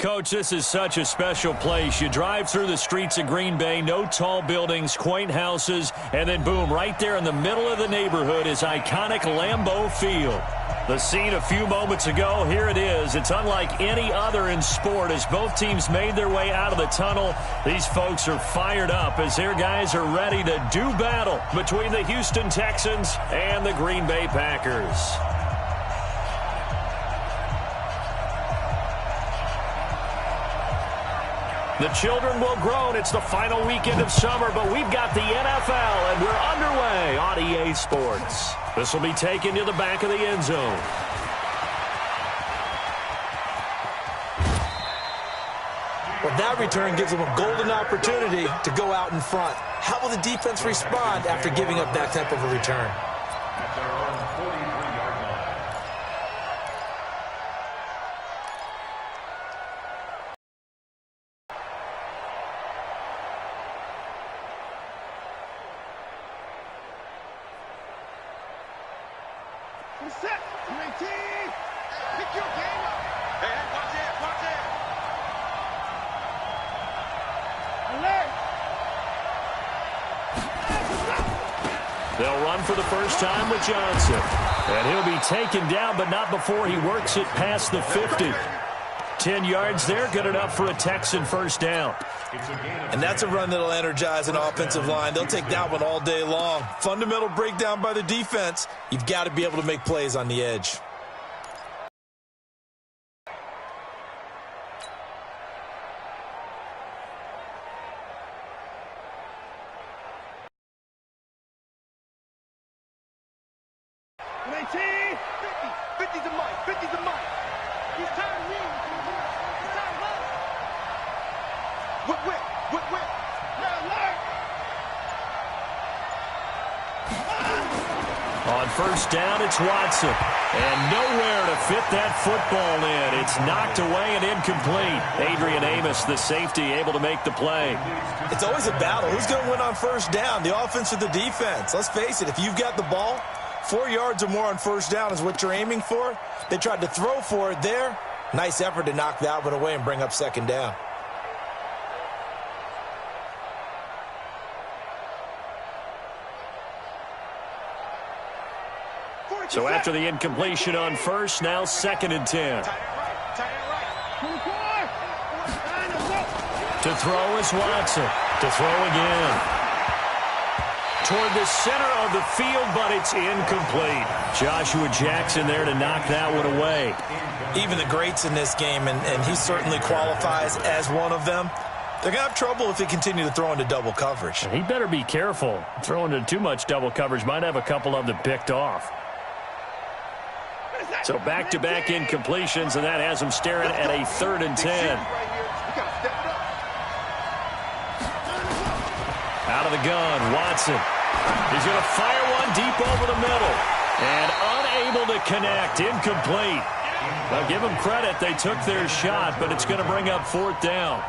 Coach, this is such a special place. You drive through the streets of Green Bay, no tall buildings, quaint houses, and then boom, right there in the middle of the neighborhood is iconic Lambeau Field. The scene a few moments ago, here it is. It's unlike any other in sport as both teams made their way out of the tunnel. These folks are fired up as their guys are ready to do battle between the Houston Texans and the Green Bay Packers. The children will groan. It's the final weekend of summer, but we've got the NFL, and we're underway on EA Sports. This will be taken to the back of the end zone. Well, that return gives them a golden opportunity to go out in front. How will the defense respond after giving up that type of a return? They'll run for the first time with Johnson. And he'll be taken down, but not before he works it past the 50. 10 yards there, good enough for a Texan first down. And that's a run that'll energize an offensive line. They'll take that one all day long. Fundamental breakdown by the defense. You've got to be able to make plays on the edge. On first down, it's Watson. And nowhere to fit that football in. It's knocked away and incomplete. Adrian Amos, the safety, able to make the play. It's always a battle. Who's going to win on first down, the offense or the defense? Let's face it, if you've got the ball, 4 yards or more on first down is what you're aiming for. They tried to throw for it there. Nice effort to knock that one away and bring up second down. So after the incompletion on first, now 2nd and 10. To throw is Watson. To throw again. Toward the center of the field, but it's incomplete. Joshua Jackson there to knock that one away. Even the greats in this game, and he certainly qualifies as one of them, they're going to have trouble if they continue to throw into double coverage. He better be careful. Throwing into too much double coverage might have a couple of them picked off. So back-to-back incompletions, and that has him staring at a 3rd and 10. Out of the gun, Watson. He's going to fire one deep over the middle. And unable to connect, incomplete. Now give them credit, they took their shot, but it's going to bring up 4th down.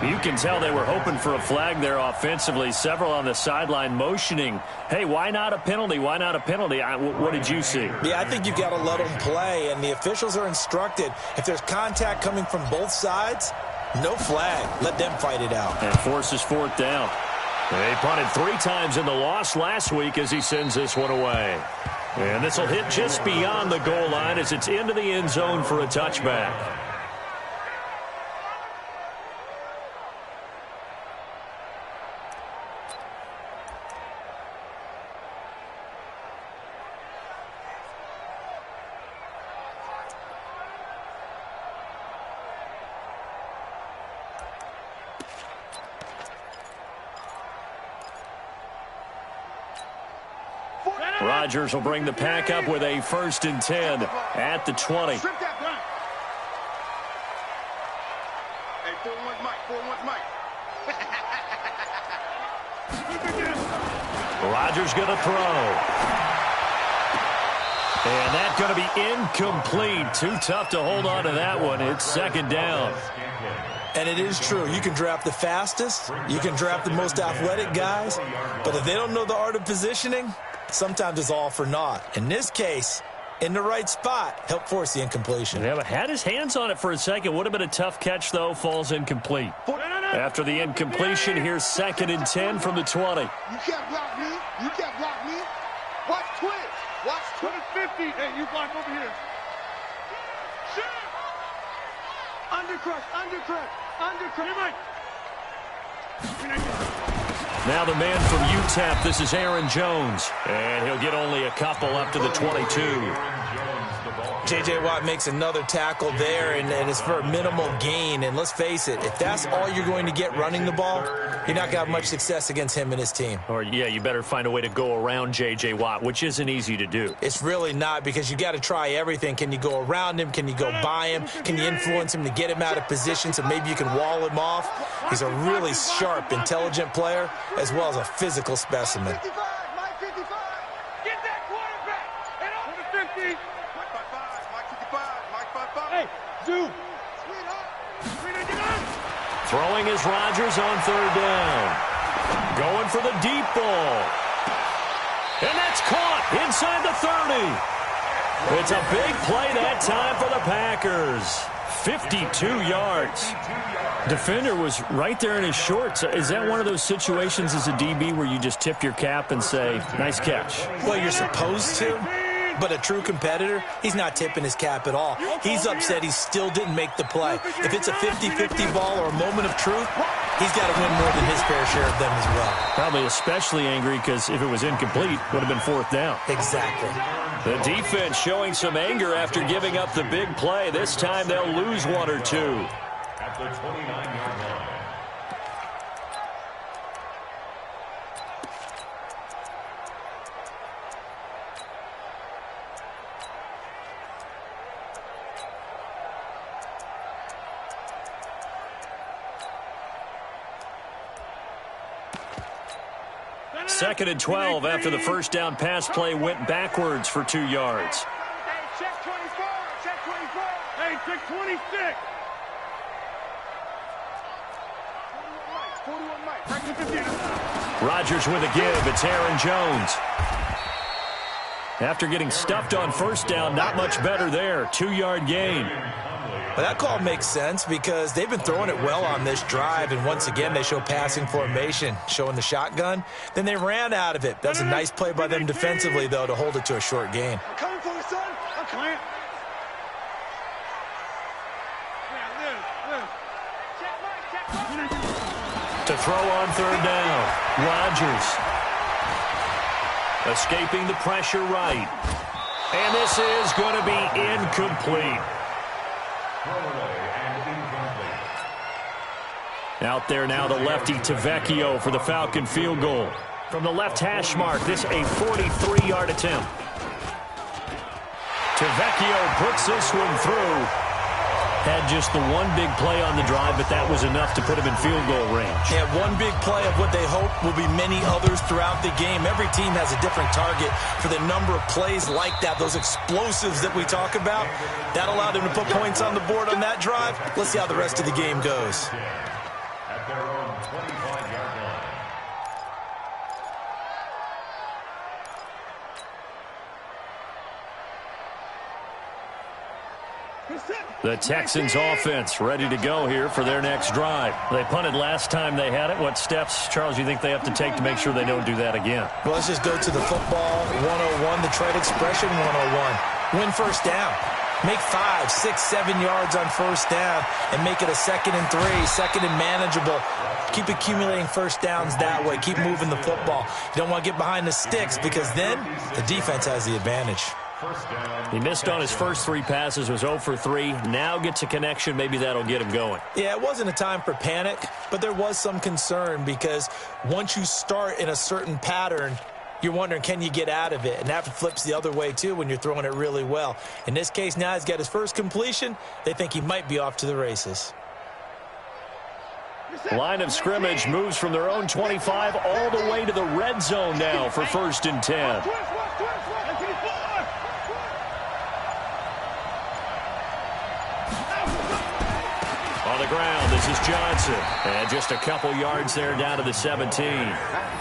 You can tell they were hoping for a flag there offensively. Several on the sideline motioning, hey, why not a penalty? Why not a penalty? What did you see? Yeah, I think you've got to let them play, and the officials are instructed. If there's contact coming from both sides, no flag. Let them fight it out. And forces 4th down. They punted 3 times in the loss last week as he sends this one away. And this will hit just beyond the goal line as it's into the end zone for a touchback. Rodgers will bring the pack up with a 1st and 10 at the 20. Hey, 4-1's Mike. 4-1's Mike. Rodgers going to throw. And that's going to be incomplete. Too tough to hold on to that one. It's 2nd down. And it is true. You can draft the fastest. You can draft the most athletic guys. But if they don't know the art of positioning, sometimes it's all for naught. In this case, in the right spot. Help force the incompletion. Yeah, but had his hands on it for a second. Would have been a tough catch, though. Falls incomplete. After the incompletion, here's 2nd and 10 from the 20. You can't block me. You can't block me. Watch twitch. Watch twitch. 50. Hey, you block over here. Shoot. Undercrush. Undercrush. Undercrush. Now the man from UTEP, this is Aaron Jones. And he'll get only a couple up to the 22. J.J. Watt makes another tackle there, and it's for a minimal gain. And let's face it, if that's all you're going to get running the ball, you're not going to have much success against him and his team. Or, yeah, you better find a way to go around J.J. Watt, which isn't easy to do. It's really not, because you got to try everything. Can you go around him? Can you go by him? Can you influence him to get him out of position so maybe you can wall him off? He's a really sharp, intelligent player, as well as a physical specimen. Throwing is Rodgers on 3rd down. Going for the deep ball. And that's caught inside the 30. It's a big play that time for the Packers. 52 yards. Defender was right there in his shorts. Is that one of those situations as a DB where you just tip your cap and say, nice catch? Well, you're supposed to. But a true competitor, he's not tipping his cap at all. He's upset he still didn't make the play. If it's a 50-50 ball or a moment of truth, he's got to win more than his fair share of them as well. Probably especially angry because if it was incomplete, would have been 4th down. Exactly. The defense showing some anger after giving up the big play. This time they'll lose 1 or 2. At the 29-yard line. Second and 12 after the first down pass play went backwards for 2 yards. Check 24. Check 24. Hey, check 26. 41 Mike. 41 Mike. Rodgers with a give. It's Aaron Jones. After getting stuffed on first down, not much better there. 2-yard gain. Well, that call makes sense because they've been throwing it well on this drive, and once again they show passing formation, showing the shotgun. Then they ran out of it. That's a nice play by them defensively, though, to hold it to a short gain. I'm coming for you, son. I'm coming. To throw on 3rd down, Rodgers. Escaping the pressure right. And this is going to be incomplete. Out there now, the lefty Tavecchio for the Falcon field goal. From the left hash mark, this a 43-yard attempt. Tavecchio puts this one through. Had just the one big play on the drive, but that was enough to put him in field goal range. Yeah, one big play of what they hope will be many others throughout the game. Every team has a different target for the number of plays like that, those explosives that we talk about. That allowed them to put points on the board on that drive. Let's see how the rest of the game goes. At their own 25-yard line. The Texans offense ready to go here for their next drive. They punted last time they had it. What steps, Charles, you think they have to take to make sure they don't do that again? Well, let's just go to the football 101, the trade expression 101. Win first down. Make 5, 6, 7 yards on first down and make it a 2nd and 3, 2nd and manageable. Keep accumulating first downs that way. Keep moving the football. You don't want to get behind the sticks because then the defense has the advantage. He missed on his first 3 passes, was 0 for 3. Now gets a connection. Maybe that'll get him going. Yeah, it wasn't a time for panic, but there was some concern because once you start in a certain pattern, you're wondering, can you get out of it? And that flips the other way, too, when you're throwing it really well. In this case, now he's got his first completion. They think he might be off to the races. Line of scrimmage moves from their own 25 all the way to the red zone now for 1st and 10. On the ground, this is Johnson. And just a couple yards there down to the 17.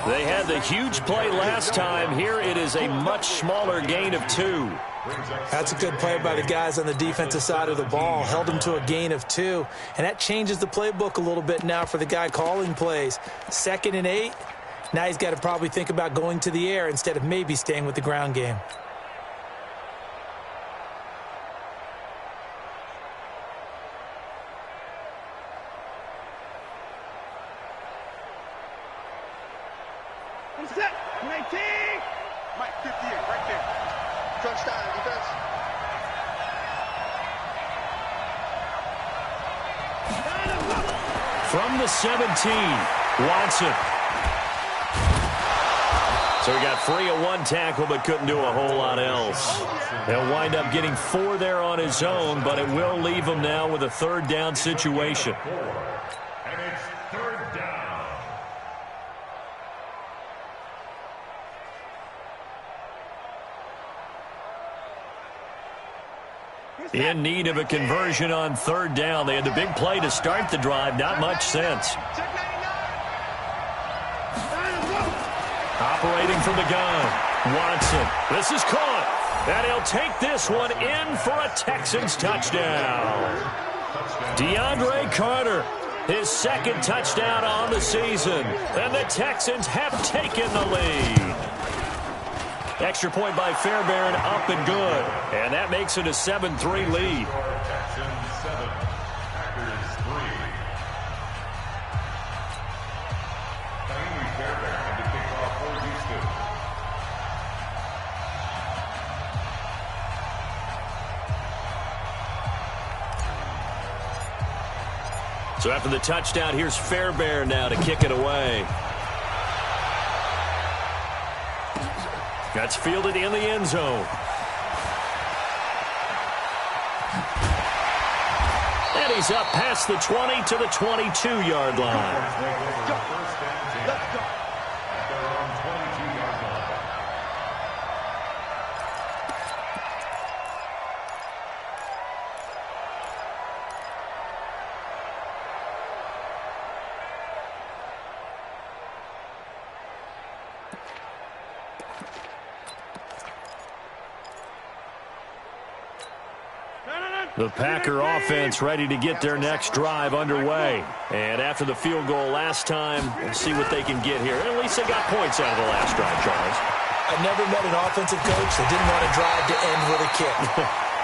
They had the huge play last time. Here it is a much smaller gain of 2. That's a good play by the guys on the defensive side of the ball. Held them to a gain of 2. And that changes the playbook a little bit now for the guy calling plays. 2nd and 8. Now he's got to probably think about going to the air instead of maybe staying with the ground game. Set. 19. Mike, 58, right there. Touchdown, defense. From the 17, Watson. So he got free of 1 tackle but couldn't do a whole lot else. He'll wind up getting 4 there on his own, but it will leave him now with a 3rd down situation. And it's 3rd down. In need of a conversion on 3rd down. They had the big play to start the drive. Not much sense. Operating from the gun. Watson. This is caught. And he'll take this one in for a Texans touchdown. DeAndre Carter, his 2nd touchdown on the season. And the Texans have taken the lead. Extra point by Fairbairn, up and good. And that makes it a 7-3 lead. Texans 7, Packers 3. Naomi Fairbairn to kick off for Houston. So after the touchdown, here's Fairbairn now to kick it away. That's fielded in the end zone. And he's up past the 20 to the 22-yard line. Let's go. At their own 22-yard line. The Packer offense ready to get their next drive underway. And after the field goal last time, we'll see what they can get here. At least they got points out of the last drive, Charles. I've never met an offensive coach that didn't want to drive to end with a kick.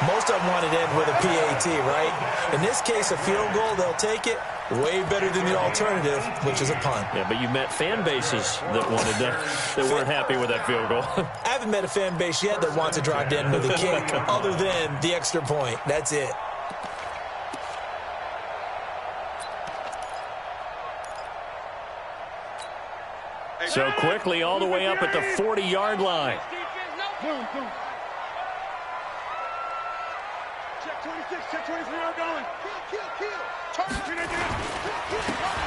Most of them wanted to end with a PAT, right? In this case, a field goal, they'll take it. Way better than the alternative, which is a punt. Yeah, but you met fan bases that wanted that weren't happy with that field goal. I haven't met a fan base yet that wants to drive to end with a kick other than the extra point. That's it. So quickly all the way up at the 40-yard line. Boom, boom. Check 26, check 23, I'm going. Kill.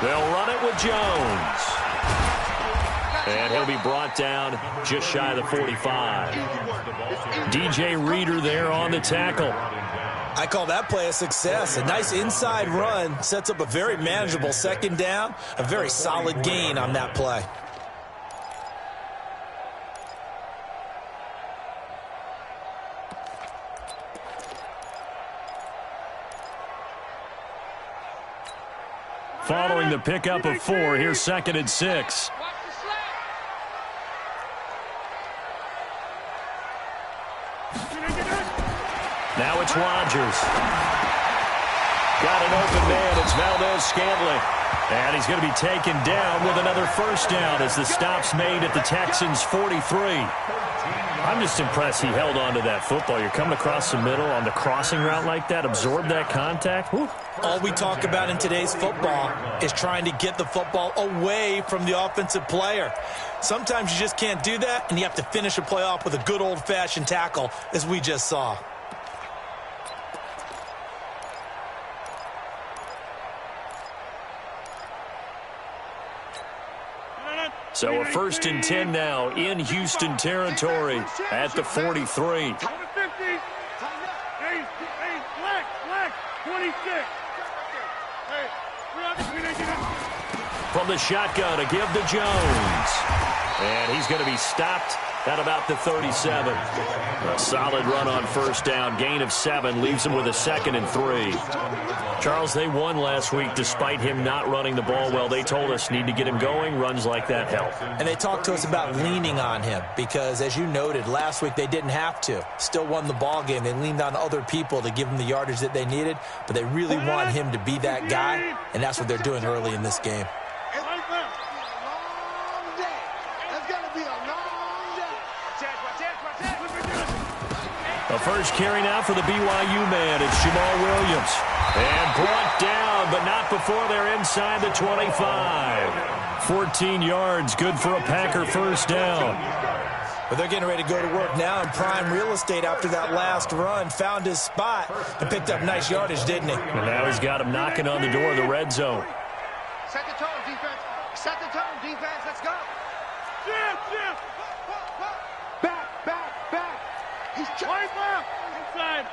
They'll run it with Jones. And he'll be brought down just shy of the 45. DJ Reader there on the tackle. I call that play a success. A nice inside run sets up a very manageable 2nd down. A very solid gain on that play. Following the pickup of 4, here's 2nd and 6. Now it's Rodgers. Got an open man. It's Valdez-Scantling. And he's going to be taken down with another 1st down as the stop's made at the Texans' 43. I'm just impressed he held on to that football. You're coming across the middle on the crossing route like that, absorb that contact. Whew. All we talk about in today's football is trying to get the football away from the offensive player. Sometimes you just can't do that, and you have to finish a play off with a good old-fashioned tackle, as we just saw. So a 1st and 10 now in Houston territory at the 43. 50. Hey, black, 26. From the shotgun, a give to Jones. And he's going to be stopped at about the 37. A solid run on first down. Gain of 7 leaves him with a 2nd and 3. Charles, they won last week despite him not running the ball well. They told us need to get him going. Runs like that help. And they talked to us about leaning on him because, as you noted, last week they didn't have to. Still won the ball game. They leaned on other people to give them the yardage that they needed, but they really want him to be that guy, and that's what they're doing early in this game. The first carry now for the BYU man. It's Jamal Williams. And brought down, but not before they're inside the 25. 14 yards, good for a Packer first down. But they're getting ready to go to work now in prime real estate after that last run. Found his spot and picked up nice yardage, didn't he? And now he's got him knocking on the door of the red zone. Set the tone, defense. Set the tone, defense. Let's go. Jim. Back. He's right left. Inside.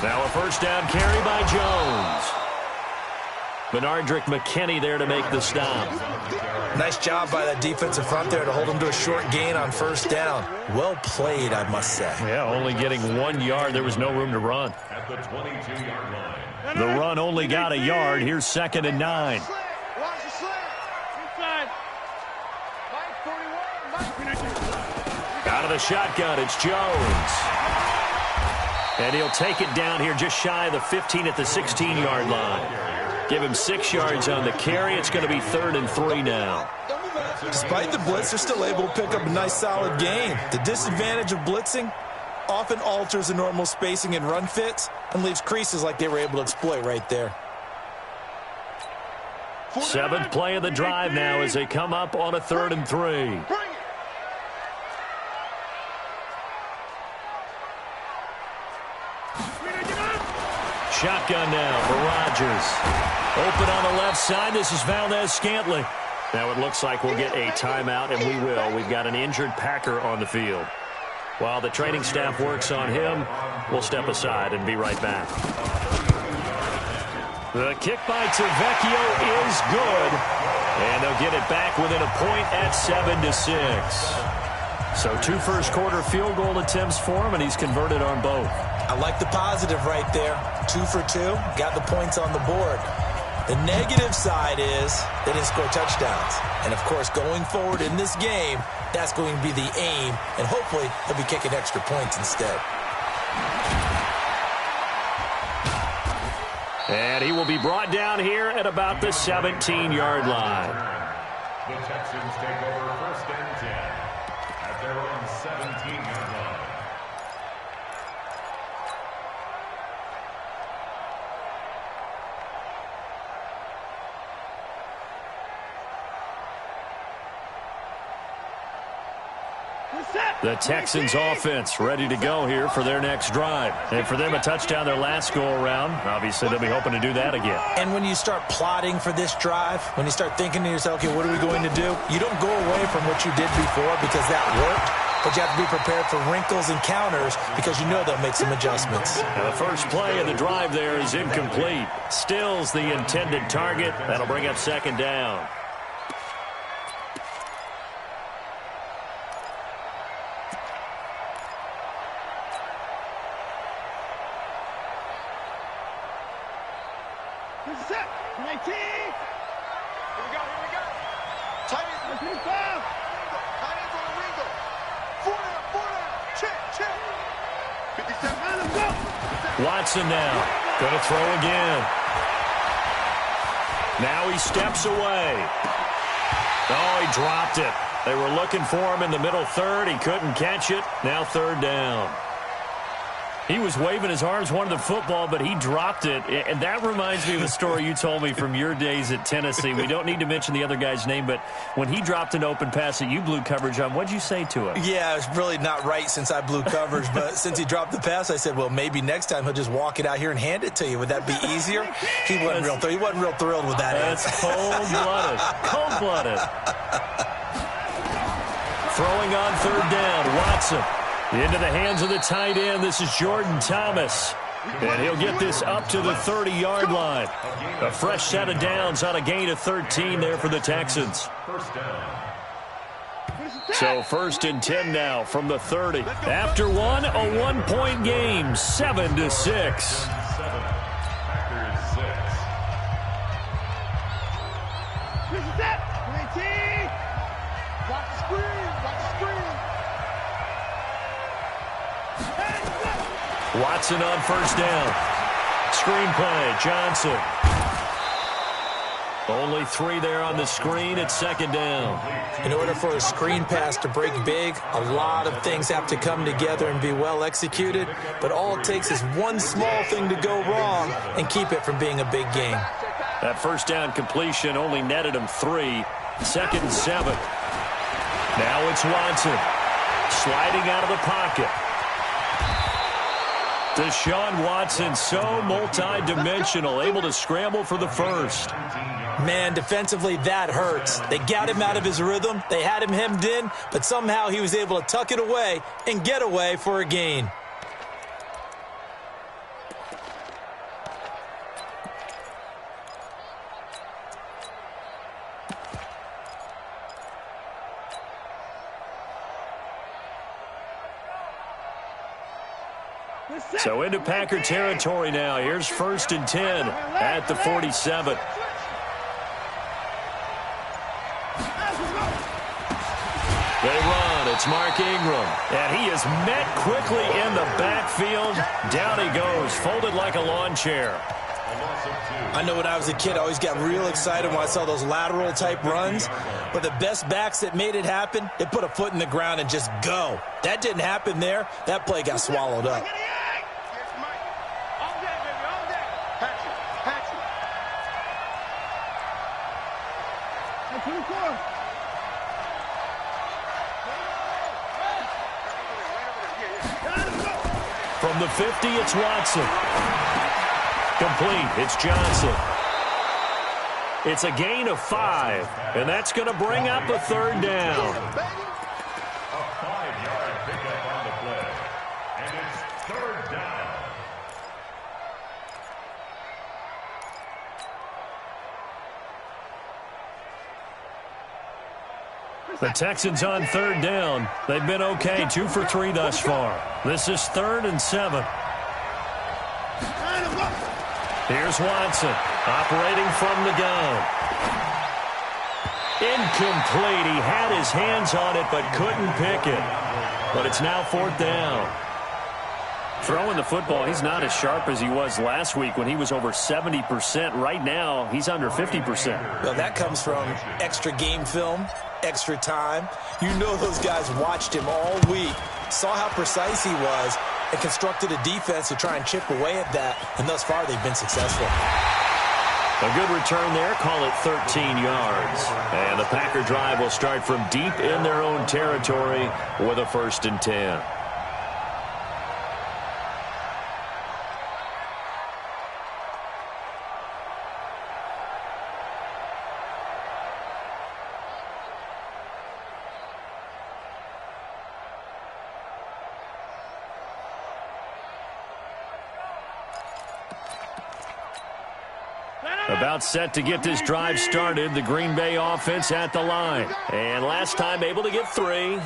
Now a first down carry by Jones. Benardrick McKinney there to make the stop. Nice job by that defensive front there to hold him to a short gain on first down. Well played, I must say. Yeah, only getting 1 yard. There was no room to run. At the 22-yard line. The run only got a yard. Here's 2nd and 9. Watch the slant. Inside. Mike 41. Out of the shotgun, it's Jones. And he'll take it down here just shy of the 15 at the 16-yard line. Give him 6 yards on the carry. It's going to be 3rd and 3 now. Despite the blitz, they're still able to pick up a nice, solid gain. The disadvantage of blitzing often alters the normal spacing and run fits and leaves creases like they were able to exploit right there. 7th play of the drive now as they come up on a 3rd and 3. Shotgun now for Rodgers. Open on the left side. This is Valdez-Scantling. Now it looks like we'll get a timeout, and we will. We've got an injured Packer on the field. While the training staff works on him, we'll step aside and be right back. The kick by Tavecchio is good. And they'll get it back within a point at 7-6. So 2 first-quarter field goal attempts for him, and he's converted on both. I like the positive right there. 2 for 2. Got the points on the board. The negative side is they didn't score touchdowns. And, of course, going forward in this game, that's going to be the aim. And hopefully they'll be kicking extra points instead. And he will be brought down here at about the 17-yard line. The Texans take over 1st and 10 at their own 17-yard line. The Texans offense ready to go here for their next drive. And for them, a touchdown their last go-around. Obviously, they'll be hoping to do that again. And when you start plotting for this drive, when you start thinking to yourself, okay, what are we going to do? You don't go away from what you did before because that worked, but you have to be prepared for wrinkles and counters because you know they'll make some adjustments. Now the first play of the drive there is incomplete. Stills the intended target. That'll bring up 2nd down. Set. 19. Here we go. Tight end. 55. Tight end on the wrinkle. 4 down. Check. 57. Let's go. Watson now. Going to throw again. Now he steps away. Oh, he dropped it. They were looking for him in the middle 3rd. He couldn't catch it. Now 3rd down. He was waving his arms, wanted the football, but he dropped it. And that reminds me of a story you told me from your days at Tennessee. We don't need to mention the other guy's name, but when he dropped an open pass that you blew coverage on, what'd you say to him? Yeah, it's really not right since I blew coverage, but since he dropped the pass, I said, well, maybe next time he'll just walk it out here and hand it to you. Would that be easier? He wasn't real thrilled with that. That's cold-blooded. Cold-blooded. Throwing on 3rd down, Watson. Into the hands of the tight end. This is Jordan Thomas. And he'll get this up to the 30-yard line. A fresh set of downs on a gain of 13 there for the Texans. First down. So 1st and 10 now from the 30. After one, a 1-point game, 7-6. 7. Packers 6. This is it. 18. Watch the screen. Watch the screen. Watson on 1st down. Screenplay, Johnson. Only 3 there on the screen at 2nd down. In order for a screen pass to break big, a lot of things have to come together and be well executed, but all it takes is one small thing to go wrong and keep it from being a big game. That 1st down completion only netted him 3. 2nd and 7. Now it's Watson. Sliding out of the pocket. Deshaun Watson, so multi-dimensional, able to scramble for the 1st. Man, defensively, that hurts. They got him out of his rhythm. They had him hemmed in, but somehow he was able to tuck it away and get away for a gain. So into Packer territory now. Here's 1st and 10 at the 47. They run. It's Mark Ingram. And he is met quickly in the backfield. Down he goes, folded like a lawn chair. I know when I was a kid, I always got real excited when I saw those lateral type runs. But the best backs that made it happen, they put a foot in the ground and just go. That didn't happen there. That play got swallowed up. From the 50, it's Watson. Complete. It's Johnson. It's a gain of 5, and that's going to bring up a 3rd down. A 5-yard pickup on the play. And it's 3rd down. The Texans on 3rd down. They've been okay, 2 for 3 thus far. This is 3rd and 7. Here's Watson, operating from the gun. Incomplete. He had his hands on it, but couldn't pick it. But it's now 4th down. Throwing the football, he's not as sharp as he was last week when he was over 70%. Right now, he's under 50%. Well, that comes from extra game film, extra time. You know those guys watched him all week, saw how precise he was, and constructed a defense to try and chip away at that, and thus far they've been successful. A good return there, call it 13 yards. And the Packer drive will start from deep in their own territory with a 1st and 10. About set to get this drive started. The Green Bay offense at the line. And last time able to get 3.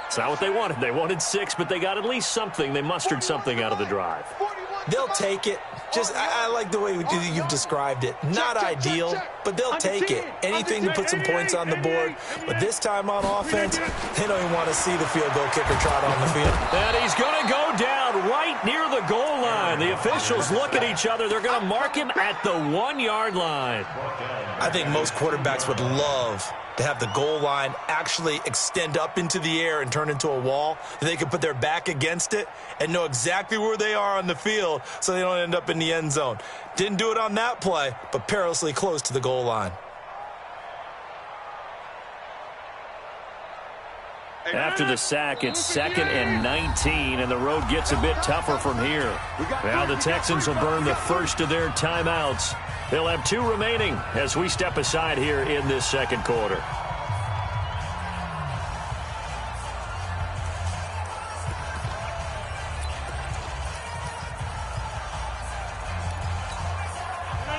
It's not what they wanted. They wanted 6, but they got at least something. They mustered something out of the drive. They'll take it. I like the way you've described it. Not ideal, but they'll take it. Anything to put some points on the board. But this time on offense, they don't even want to see the field goal kicker trot on the field. And he's going to go down right near the goal line. The officials look at each other. They're going to mark him at the 1-yard line. I think most quarterbacks would love to have the goal line actually extend up into the air and turn into a wall. They can put their back against it and know exactly where they are on the field so they don't end up in the end zone. Didn't do it on that play, but perilously close to the goal line. After the sack, it's 2nd and 19, and the road gets a bit tougher from here. Now the Texans will burn the first of their timeouts. They'll have 2 remaining as we step aside here in this 2nd quarter.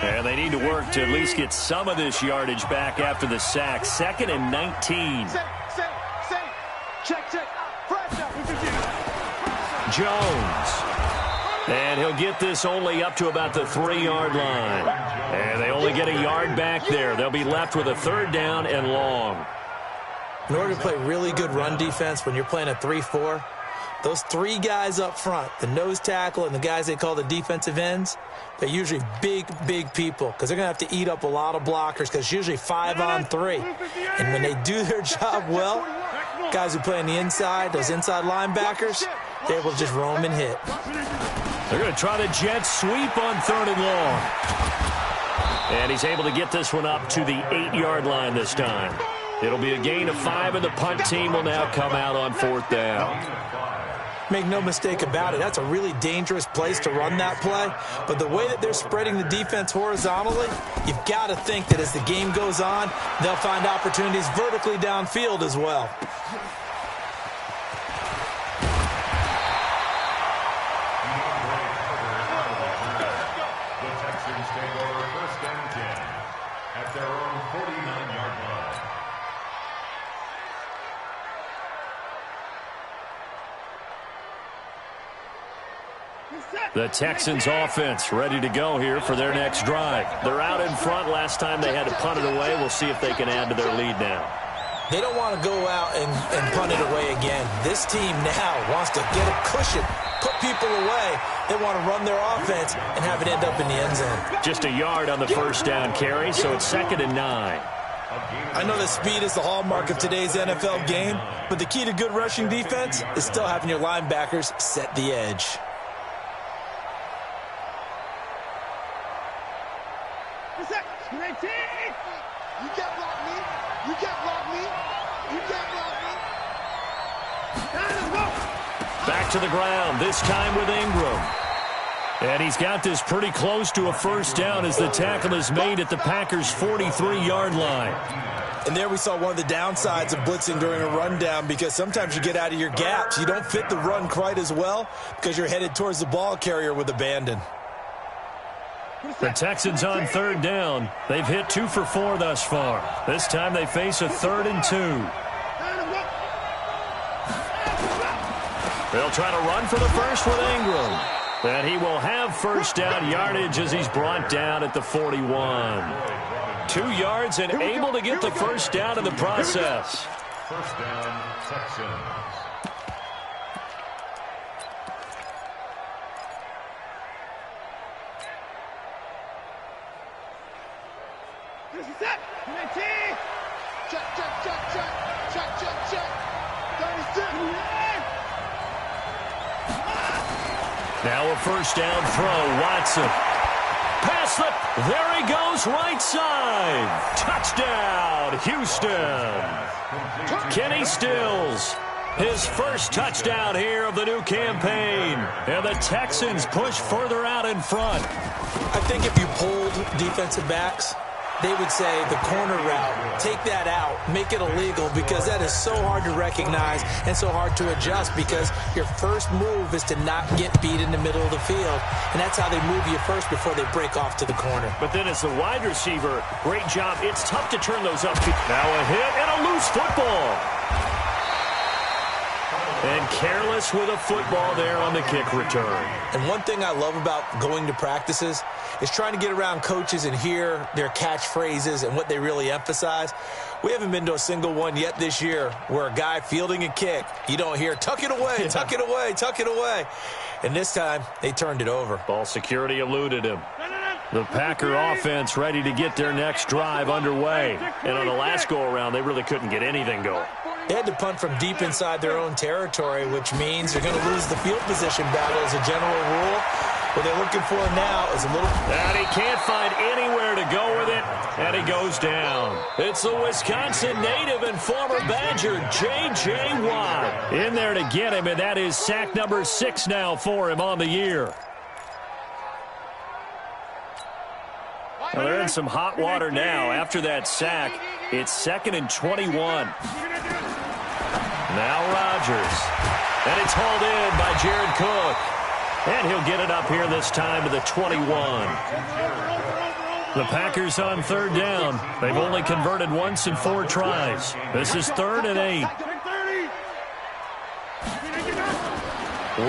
And they need to work to at least get some of this yardage back after the sack. 2nd and 19. Check. Jones. And he'll get this only up to about the 3-yard line. And they only get a yard back there. They'll be left with a 3rd down and long. In order to play really good run defense when you're playing a 3-4, those 3 guys up front, the nose tackle and the guys they call the defensive ends, they're usually big people because they're going to have to eat up a lot of blockers because it's usually 5 on 3. And when they do their job well, guys who play on the inside, those inside linebackers, they're able to just roam and hit. They're going to try the jet sweep on 3rd and long. And he's able to get this one up to the 8-yard line this time. It'll be a gain of 5, and the punt team will now come out on 4th down. Make no mistake about it, that's a really dangerous place to run that play. But the way that they're spreading the defense horizontally, you've got to think that as the game goes on, they'll find opportunities vertically downfield as well. The Texans offense ready to go here for their next drive. They're out in front. Last time they had to punt it away. We'll see if they can add to their lead now. They don't want to go out and punt it away again. This team now wants to get a cushion, put people away. They want to run their offense and have it end up in the end zone. Just a yard on the 1st down carry, so it's 2nd and 9. I know that speed is the hallmark of today's NFL game, but the key to good rushing defense is still having your linebackers set the edge. You can't block me. You can't block me. You can't block me. Back to the ground, this time with Ingram. And he's got this pretty close to a 1st down as the tackle is made at the Packers' 43-yard line. And there we saw one of the downsides of blitzing during a rundown because sometimes you get out of your gaps. You don't fit the run quite as well because you're headed towards the ball carrier with abandon. The Texans on 3rd down. They've hit 2 for 4 thus far. This time they face a 3rd and 2. They'll try to run for the first with Ingram. And he will have 1st down yardage as he's brought down at the 41. 2 yards and able to get the 1st down in the process. 1st down, Texans. Now a 1st down throw, Watson. Pass slip, there he goes, right side. Touchdown, Houston. Kenny Stills, his 1st touchdown here of the new campaign. And the Texans push further out in front. I think if you polled defensive backs, they would say the corner route, take that out, make it illegal because that is so hard to recognize and so hard to adjust because your first move is to not get beat in the middle of the field. And that's how they move you first before they break off to the corner. But then as the wide receiver, great job. It's tough to turn those up. Now a hit and a loose football. And careless with a football there on the kick return. And one thing I love about going to practices is trying to get around coaches and hear their catchphrases and what they really emphasize. We haven't been to a single one yet this year where a guy fielding a kick, you don't hear, tuck it away, tuck it away, tuck it away. And this time, they turned it over. Ball security eluded him. The Packer offense ready to get their next drive underway. And on the last go-around, they really couldn't get anything going. They had to punt from deep inside their own territory, which means they're going to lose the field position battle as a general rule. What they're looking for now is a little... And he can't find anywhere to go with it, and he goes down. It's the Wisconsin native and former Badger, J.J. Watt, in there to get him, and that is sack number 6 now for him on the year. Well, they're in some hot water now. After that sack, it's 2nd and 21. Now Rodgers. And it's hauled in by Jared Cook. And he'll get it up here this time to the 21. The Packers on third down. They've only converted once in 4 tries. This is 3rd and 8.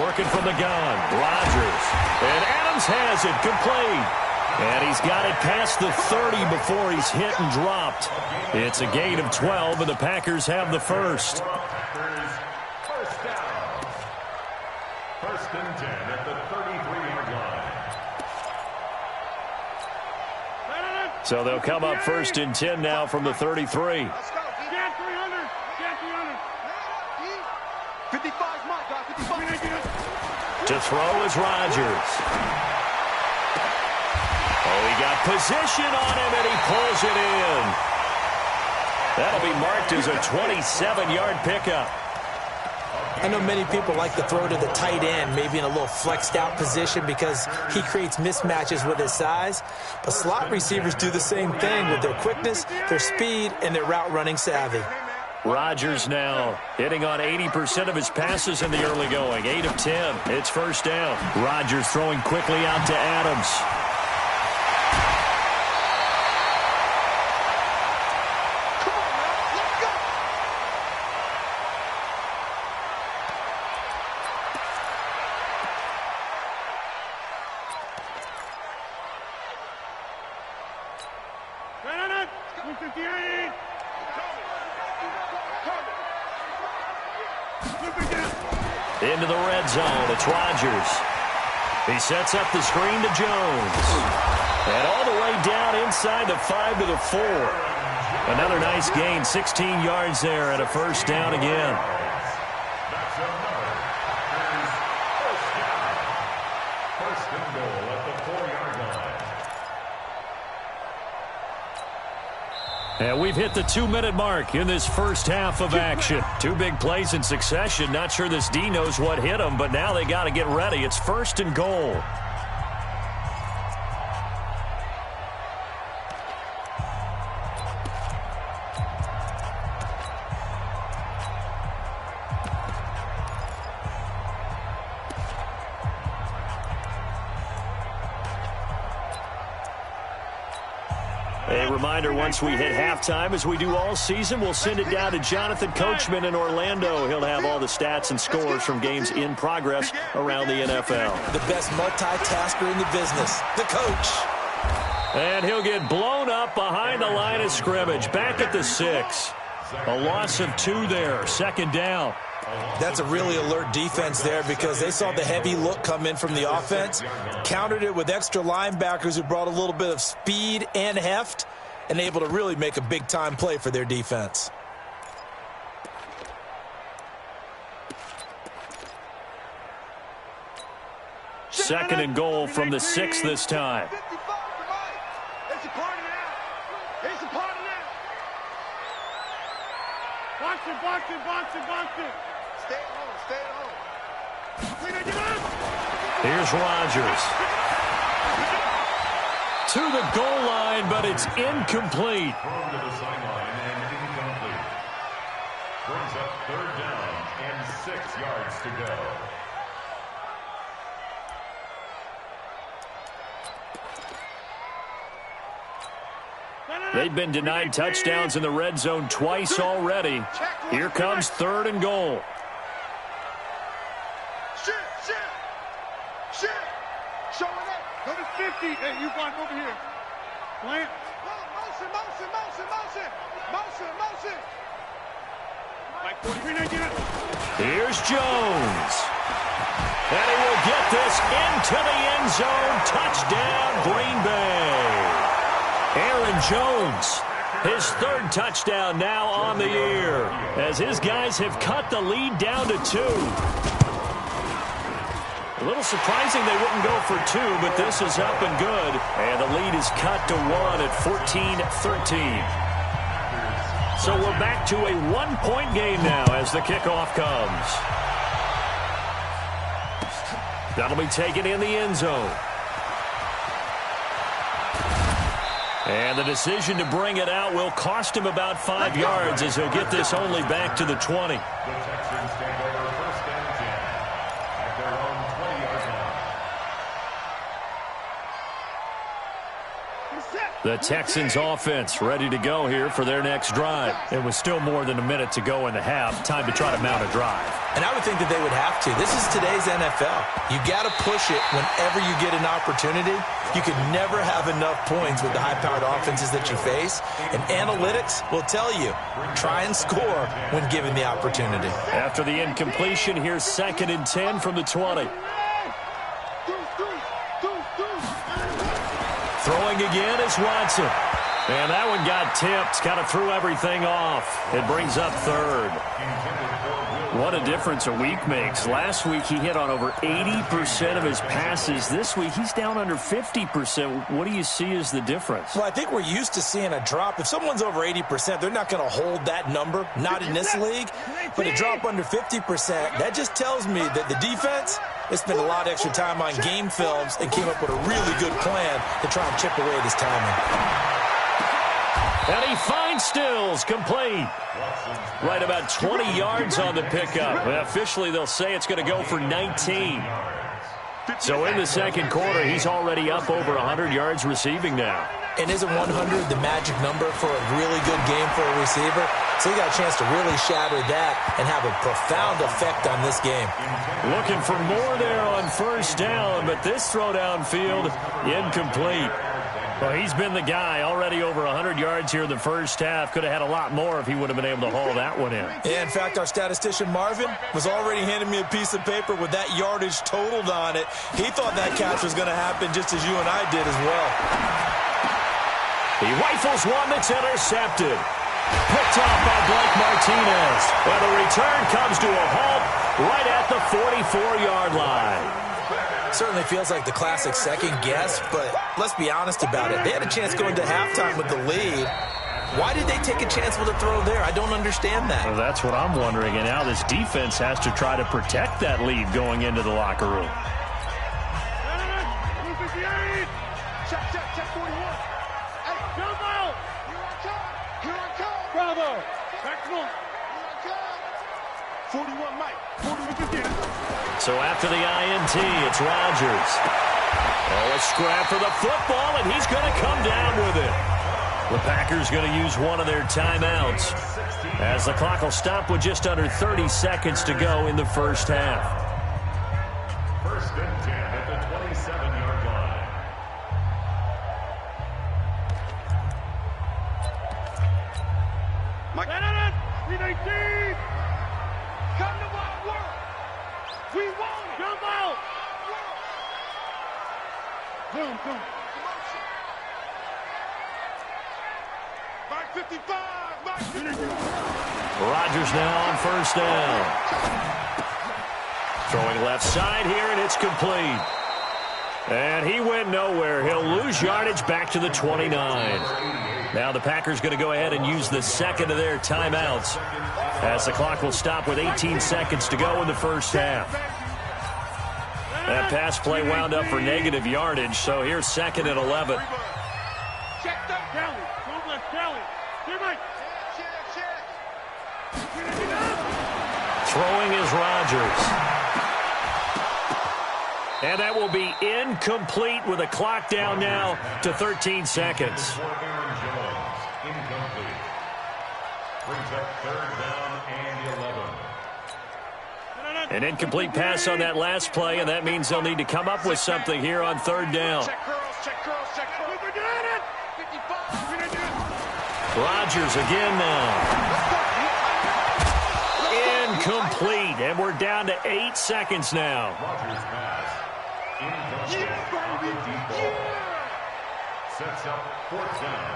Working from the gun, Rodgers. And Adams has it, complete. And he's got it past the 30 before he's hit and dropped. It's a gain of 12, and the Packers have the first. First down. 1st and 10 at the 33-yard line. So they'll come up 1st and 10 now from the 33. Let's go. Get 300. Get 300. 55's my guy. 55. To throw is Rodgers. Oh, he got position on him, and he pulls it in. That'll be marked as a 27-yard pickup. I know many people like to throw to the tight end, maybe in a little flexed out position because he creates mismatches with his size. But slot receivers do the same thing with their quickness, their speed, and their route running savvy. Rodgers now hitting on 80% of his passes in the early going. 8 of 10. It's 1st down. Rodgers throwing quickly out to Adams. Into the red zone, it's Rodgers. He sets up the screen to Jones. And all the way down inside the 5 to the 4. Another nice gain, 16 yards there and a 1st down again. That's another. First down. 1st and goal at the 4-yard line. And we've hit the 2-minute mark in this first half of action. 2 big plays in succession. Not sure this D knows what hit him, but now they got to get ready. It's 1st and goal. A reminder, once we hit halftime, as we do all season, we'll send it down to Jonathan Coachman in Orlando. He'll have all the stats and scores from games in progress around the NFL. The best multitasker in the business, the coach. And he'll get blown up behind the line of scrimmage, back at the 6. A loss of 2 there, 2nd down. That's a really alert defense there because they saw the heavy look come in from the offense, countered it with extra linebackers who brought a little bit of speed and heft, and able to really make a big-time play for their defense. Second and goal from the 6 this time. Box it. Stay at home. Here's Rodgers. To the goal line, but it's incomplete. Thrown to the sideline and incomplete. Brings up 3rd down and 6 yards to go. They've been denied touchdowns in the red zone twice already. Here comes 3rd and goal. Shit. Showing up. Go to 50. Hey, you want over here. Plant. Motion. Like 43, Here's Jones. And he will get this into the end zone. Touchdown, Green Bay. Aaron Jones, his 3rd touchdown now on the year, as his guys have cut the lead down to 2. A little surprising they wouldn't go for 2, but this is up and good. And the lead is cut to 1 at 14-13. So we're back to a 1-point game now as the kickoff comes. That'll be taken in the end zone. And the decision to bring it out will cost him about 5 yards as he'll get this only back to the 20. The Texans take over 1st and 10 at their own 20-yard line. The Texans offense ready to go here for their next drive. It was still more than a minute to go in the half. Time to try to mount a drive. And I would think that they would have to. This is today's NFL. You got to push it whenever you get an opportunity. You can never have enough points with the high-powered offenses that you face. And analytics will tell you, try and score when given the opportunity. After the incompletion, here's 2nd and 10 from the 20. Throwing again is Watson. And that one got tipped, kind of threw everything off. It brings up 3rd. What a difference a week makes. Last week he hit on over 80% of his passes. This week he's down under 50%. What do you see as the difference? Well, I think we're used to seeing a drop. If someone's over 80%, they're not going to hold that number, not in this league. But a drop under 50%, that just tells me that the defense, they spent a lot of extra time on game films and came up with a really good plan to try and chip away at his timing. And he finds Stills, complete. Right about 20 yards on the pickup. Well, officially, they'll say it's going to go for 19. So in the second quarter, he's already up over 100 yards receiving now. And isn't 100 the magic number for a really good game for a receiver? So he got a chance to really shatter that and have a profound effect on this game. Looking for more there on first down, but this throw downfield, incomplete. Well, he's been the guy, already over 100 yards here in the first half. Could have had a lot more if he would have been able to haul that one in. Yeah, in fact, our statistician Marvin was already handing me a piece of paper with that yardage totaled on it. He thought that catch was going to happen just as you and I did as well. He rifles one that's intercepted. Picked off by Blake Martinez. But the return comes to a halt right at the 44-yard line. Certainly feels like the classic second guess, but let's be honest about it. They had a chance going to halftime with the lead. Why did they take a chance with a throw there? I don't understand that. Well, that's what I'm wondering, and now this defense has to try to protect that lead going into the locker room. Check 41. Hey, jump out. Here I come. Bravo. Maximum. Here I come. 41 Mike. 41 again. So after the INT, it's Rodgers. Oh, a scrap for the football, and he's going to come down with it. The Packers going to use one of their timeouts as the clock will stop with just under 30 seconds to go in the first half. 1st and 10 at the 27-yard line. Mike. 319. Come to my world. We want it. Jump out. Boom, boom. Mike 55. Mike 55. Rodgers now on first down. Throwing left side here, and it's complete. And he went nowhere. He'll lose yardage back to the 29. Now the Packers going to go ahead and use the second of their timeouts as the clock will stop with 18 seconds to go in the first half. That pass play wound up for negative yardage, so here's 2nd and 11. Check that. Kelly. Don't let Kelly. Here, Mike. Check. Throwing is Rodgers. And that will be incomplete with a clock down now to 13 seconds. For Aaron Jones, incomplete. Brings up 3rd down and 11. An incomplete pass on that last play, and that means they'll need to come up with something here on 3rd down. Check curls. We're doing it. 55. Rodgers again now. Incomplete, and we're down to 8 seconds now. Rodgers pass. Incomplete. Sets up 4th down.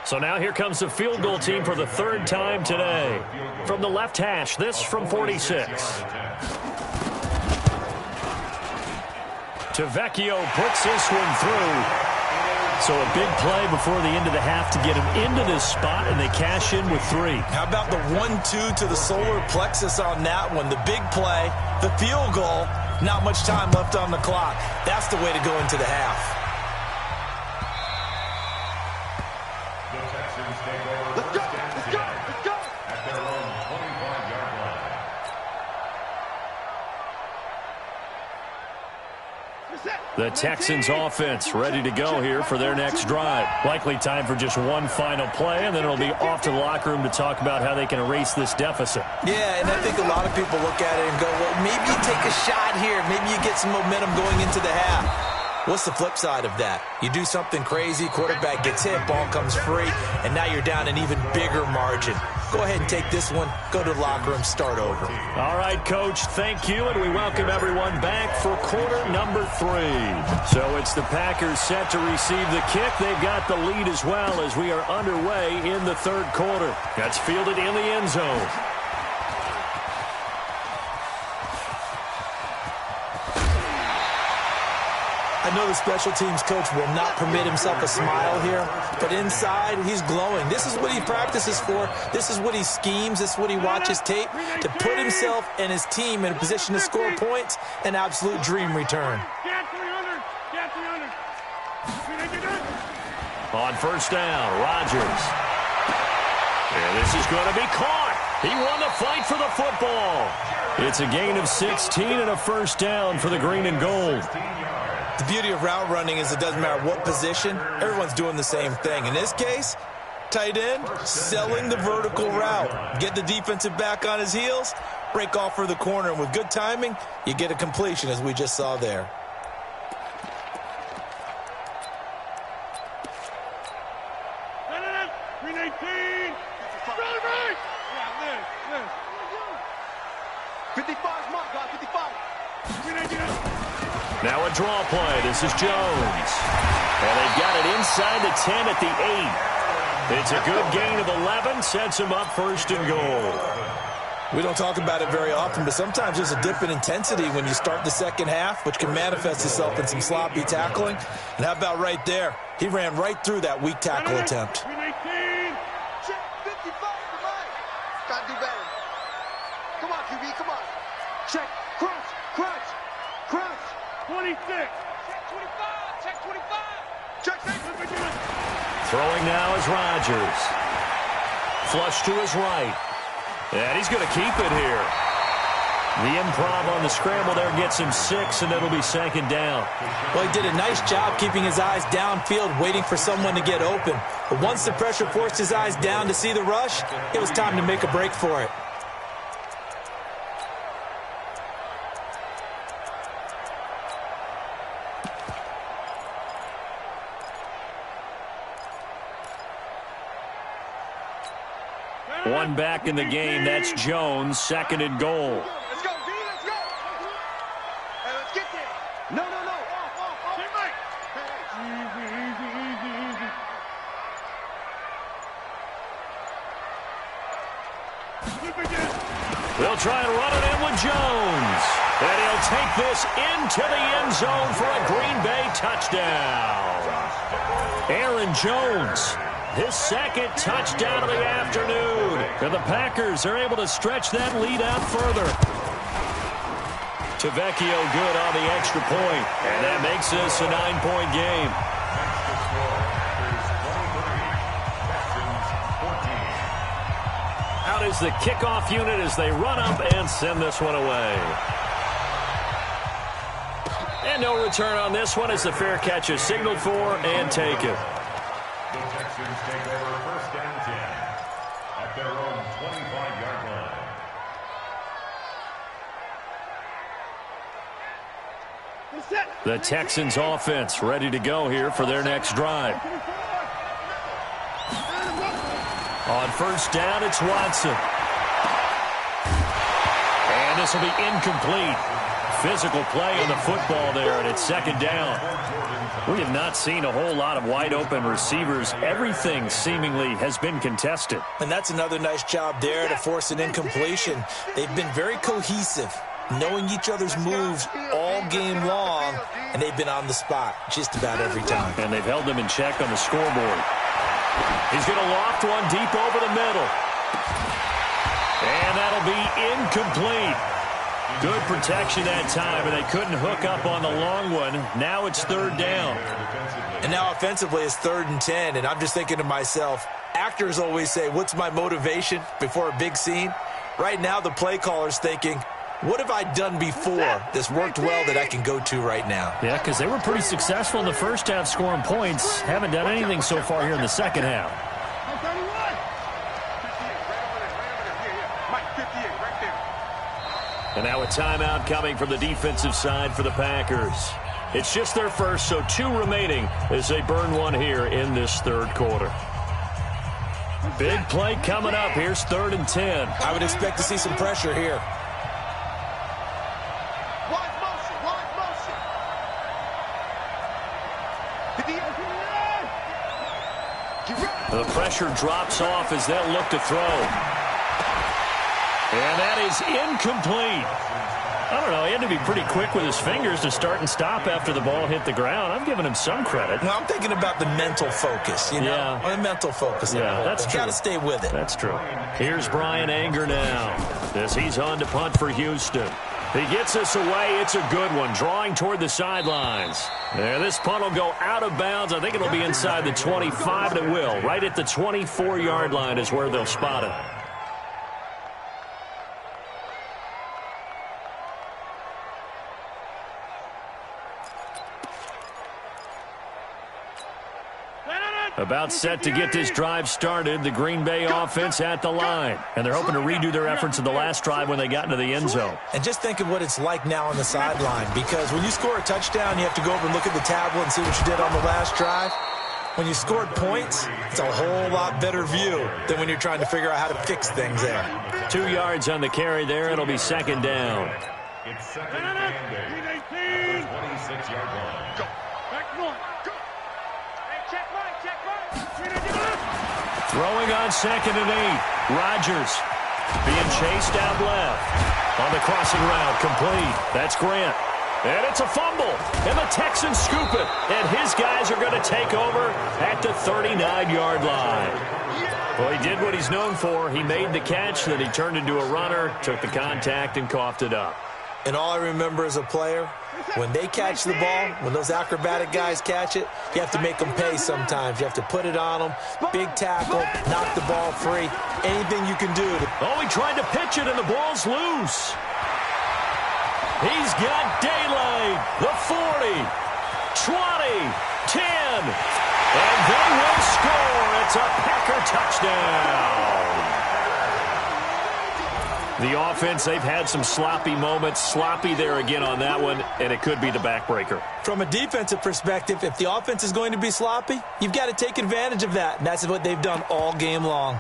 So now here comes the field goal team for the 3rd time today. From the left hash, this from 46. Tavecchio puts this one through. So a big play before the end of the half to get him into this spot, and they cash in with 3. How about the 1-2 to the solar plexus on that one? The big play, the field goal, not much time left on the clock. That's the way to go into the half. The Texans take over Let's go. 1st and 10 at their own 25-yard line. The Texans offense ready to go here for their next drive. Likely time for just one final play, and then it'll be off to the locker room to talk about how they can erase this deficit. Yeah, and I think a lot of people look at it and go, well, maybe you take a shot here. Maybe you get some momentum going into the half. What's the flip side of that? You do something crazy, quarterback gets hit, ball comes free, and now you're down an even bigger margin. Go ahead and take this one, go to the locker room, start over. All right, Coach, thank you, and we welcome everyone back for quarter number 3. So it's the Packers set to receive the kick. They've got the lead as well as we are underway in the third quarter. That's fielded in the end zone. I know the special teams coach will not permit himself a smile here, but inside, he's glowing. This is what he practices for. This is what he schemes. This is what he watches tape to put himself and his team in a position to score points. An absolute dream return. On first down, Rodgers. And this is going to be caught. He won the fight for the football. It's a gain of 16 and a first down for the green and gold. The beauty of route running is it doesn't matter what position, everyone's doing the same thing. In this case, tight end, selling the vertical route. Get the defensive back on his heels, break off for the corner, and with good timing, you get a completion as we just saw there. Now a draw play. This is Jones. And they've got it inside the 10 at the 8. It's a good gain of 11. Sets him up first and goal. We don't talk about it very often, but sometimes there's a dip in intensity when you start the second half, which can manifest itself in some sloppy tackling. And how about right there? He ran right through that weak tackle attempt. Check 55 for Mike. Gotta do better. Come on, QB, come on. Check, crunch, crunch, crunch. 26. Check 25, check 25. Check 6. Throwing now is Rodgers. Flush to his right. And he's going to keep it here. The improv on the scramble there gets him 6, and it'll be second down. Well, he did a nice job keeping his eyes downfield, waiting for someone to get open. But once the pressure forced his eyes down to see the rush, it was time to make a break for it. One back in the game. That's Jones. Second and goal. Let's go, B, let's go. Hey, let's get there. No. Off. Hey, Mike. Easy. They'll try and run it in with Jones. And he'll take this into the end zone for a Green Bay touchdown. Aaron Jones. His second touchdown of the afternoon. And the Packers are able to stretch that lead out further. Tavecchio good on the extra point. And that makes this a 9-point game. Out is the kickoff unit as they run up and send this one away. And no return on this one as the fair catch is signaled for and taken. The Texans take over first and 10 at their own 25-yard line. The Texans offense ready to go here for their next drive. On first down, it's Watson. And this will be incomplete. Physical play on the football there, and it's second down. We have not seen a whole lot of wide-open receivers. Everything seemingly has been contested. And that's another nice job there to force an incompletion. They've been very cohesive, knowing each other's moves all game long, and they've been on the spot just about every time. And they've held them in check on the scoreboard. He's going to loft one deep over the middle. And that'll be incomplete. Good protection that time, and they couldn't hook up on the long one. Now it's third down. And now offensively it's 3rd and 10, and I'm just thinking to myself, actors always say, what's my motivation before a big scene? Right now the play caller's thinking, What have I done before that's worked well that I can go to right now? Yeah, because they were pretty successful in the first half scoring points. Haven't done anything so far here in the second half. And now a timeout coming from the defensive side for the Packers. It's just their first, so 2 remaining as they burn one here in this third quarter. Big play coming up. Here's 3rd and 10. I would expect to see some pressure here. The pressure drops off as they'll look to throw. And that is incomplete. I don't know. He had to be pretty quick with his fingers to start and stop after the ball hit the ground. I'm giving him some credit. Well, I'm thinking about the mental focus, you know? Yeah. The mental focus. Yeah, that's true. Got to stay with it. That's true. Here's Brian Anger now as he's on to punt for Houston. He gets this away. It's a good one, drawing toward the sidelines. There, this punt will go out of bounds. I think it'll be inside the 25, and it will. Right at the 24-yard line is where they'll spot it. About set to get this drive started, the Green Bay offense at the line. And they're hoping to redo their efforts in the last drive when they got into the end zone. And just think of what it's like now on the sideline, because when you score a touchdown, you have to go over and look at the tablet and see what you did on the last drive. When you scored points, it's a whole lot better view than when you're trying to figure out how to fix things there. 2 yards on the carry there. It'll be 2nd down. It's 2nd and 8. 26-yard line. Go. Back one. Go. Hey, check mine. Throwing on 2nd and 8. Rodgers being chased out left. On the crossing route, complete. That's Grant. And it's a fumble. And the Texans scoop it. And his guys are going to take over at the 39-yard line. Well, he did what he's known for. He made the catch, then he turned into a runner, took the contact, and coughed it up. And all I remember as a player, when they catch the ball, when those acrobatic guys catch it, you have to make them pay sometimes. You have to put it on them, big tackle, knock the ball free, anything you can do. Oh, he tried to pitch it, and the ball's loose. He's got daylight. The 40, 20, 10, and they will score. It's a Packer touchdown. The offense, they've had some sloppy moments. Sloppy there again on that one, and it could be the backbreaker. From a defensive perspective, if the offense is going to be sloppy, you've got to take advantage of that, and that's what they've done all game long.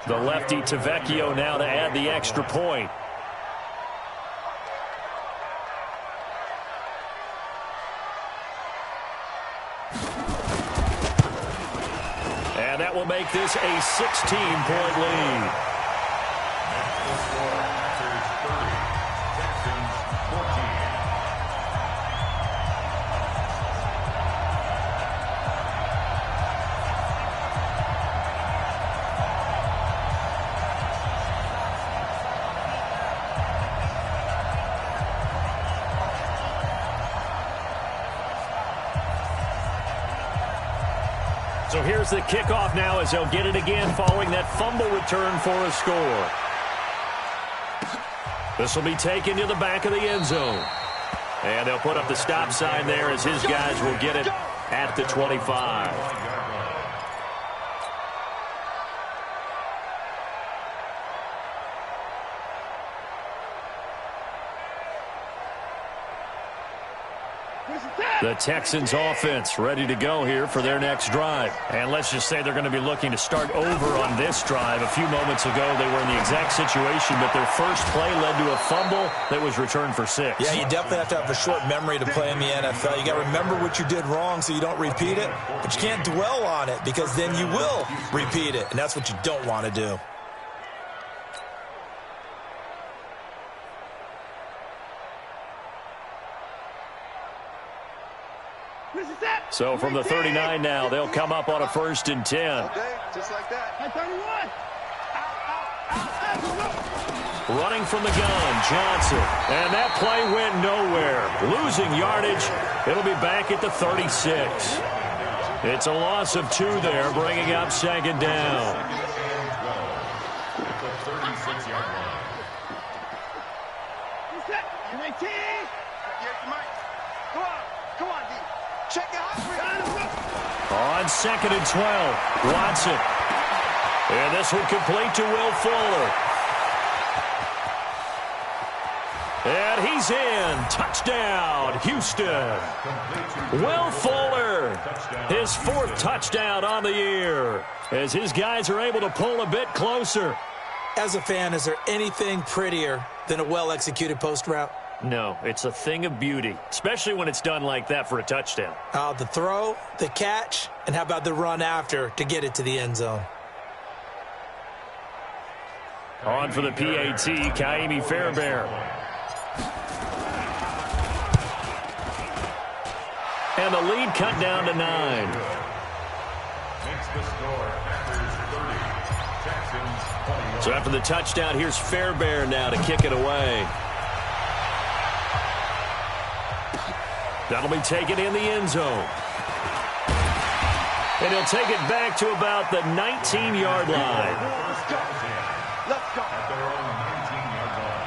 The lefty Tavecchio now to add the extra point. And that will make this a 16-point lead. So here's the kickoff now as they'll get it again following that fumble return for a score. This will be taken to the back of the end zone. And they'll put up the stop sign there as his guys will get it at the 25. The Texans offense ready to go here for their next drive. And let's just say they're going to be looking to start over on this drive. A few moments ago, they were in the exact situation, but their first play led to a fumble that was returned for 6. Yeah, you definitely have to have a short memory to play in the NFL. You got to remember what you did wrong so you don't repeat it, but you can't dwell on it because then you will repeat it, and that's what you don't want to do. So from the 39 now, they'll come up on a 1st and 10. Okay, just like that. throwing from the gun, Johnson. And that play went nowhere. Losing yardage. It'll be back at the 36. It's a loss of 2 there, bringing up second down. The 36-yard line. Come on, D. Check it out. On second and 12, Watson. And this one complete to Will Fuller. And he's in. Touchdown, Houston. Will Fuller, his 4th touchdown on the year, as his guys are able to pull a bit closer. As a fan, is there anything prettier than a well-executed post route? No, it's a thing of beauty, especially when it's done like that for a touchdown. The throw, the catch, and how about the run after to get it to the end zone? On for the PAT, Kaimi Fairbairn. And the lead cut down to 9. Makes the score Packers 30, Texans 21. So after the touchdown, here's Fairbairn now to kick it away. That'll be taken in the end zone. And he'll take it back to about the 19-yard line. Let's go. At their own 19-yard line.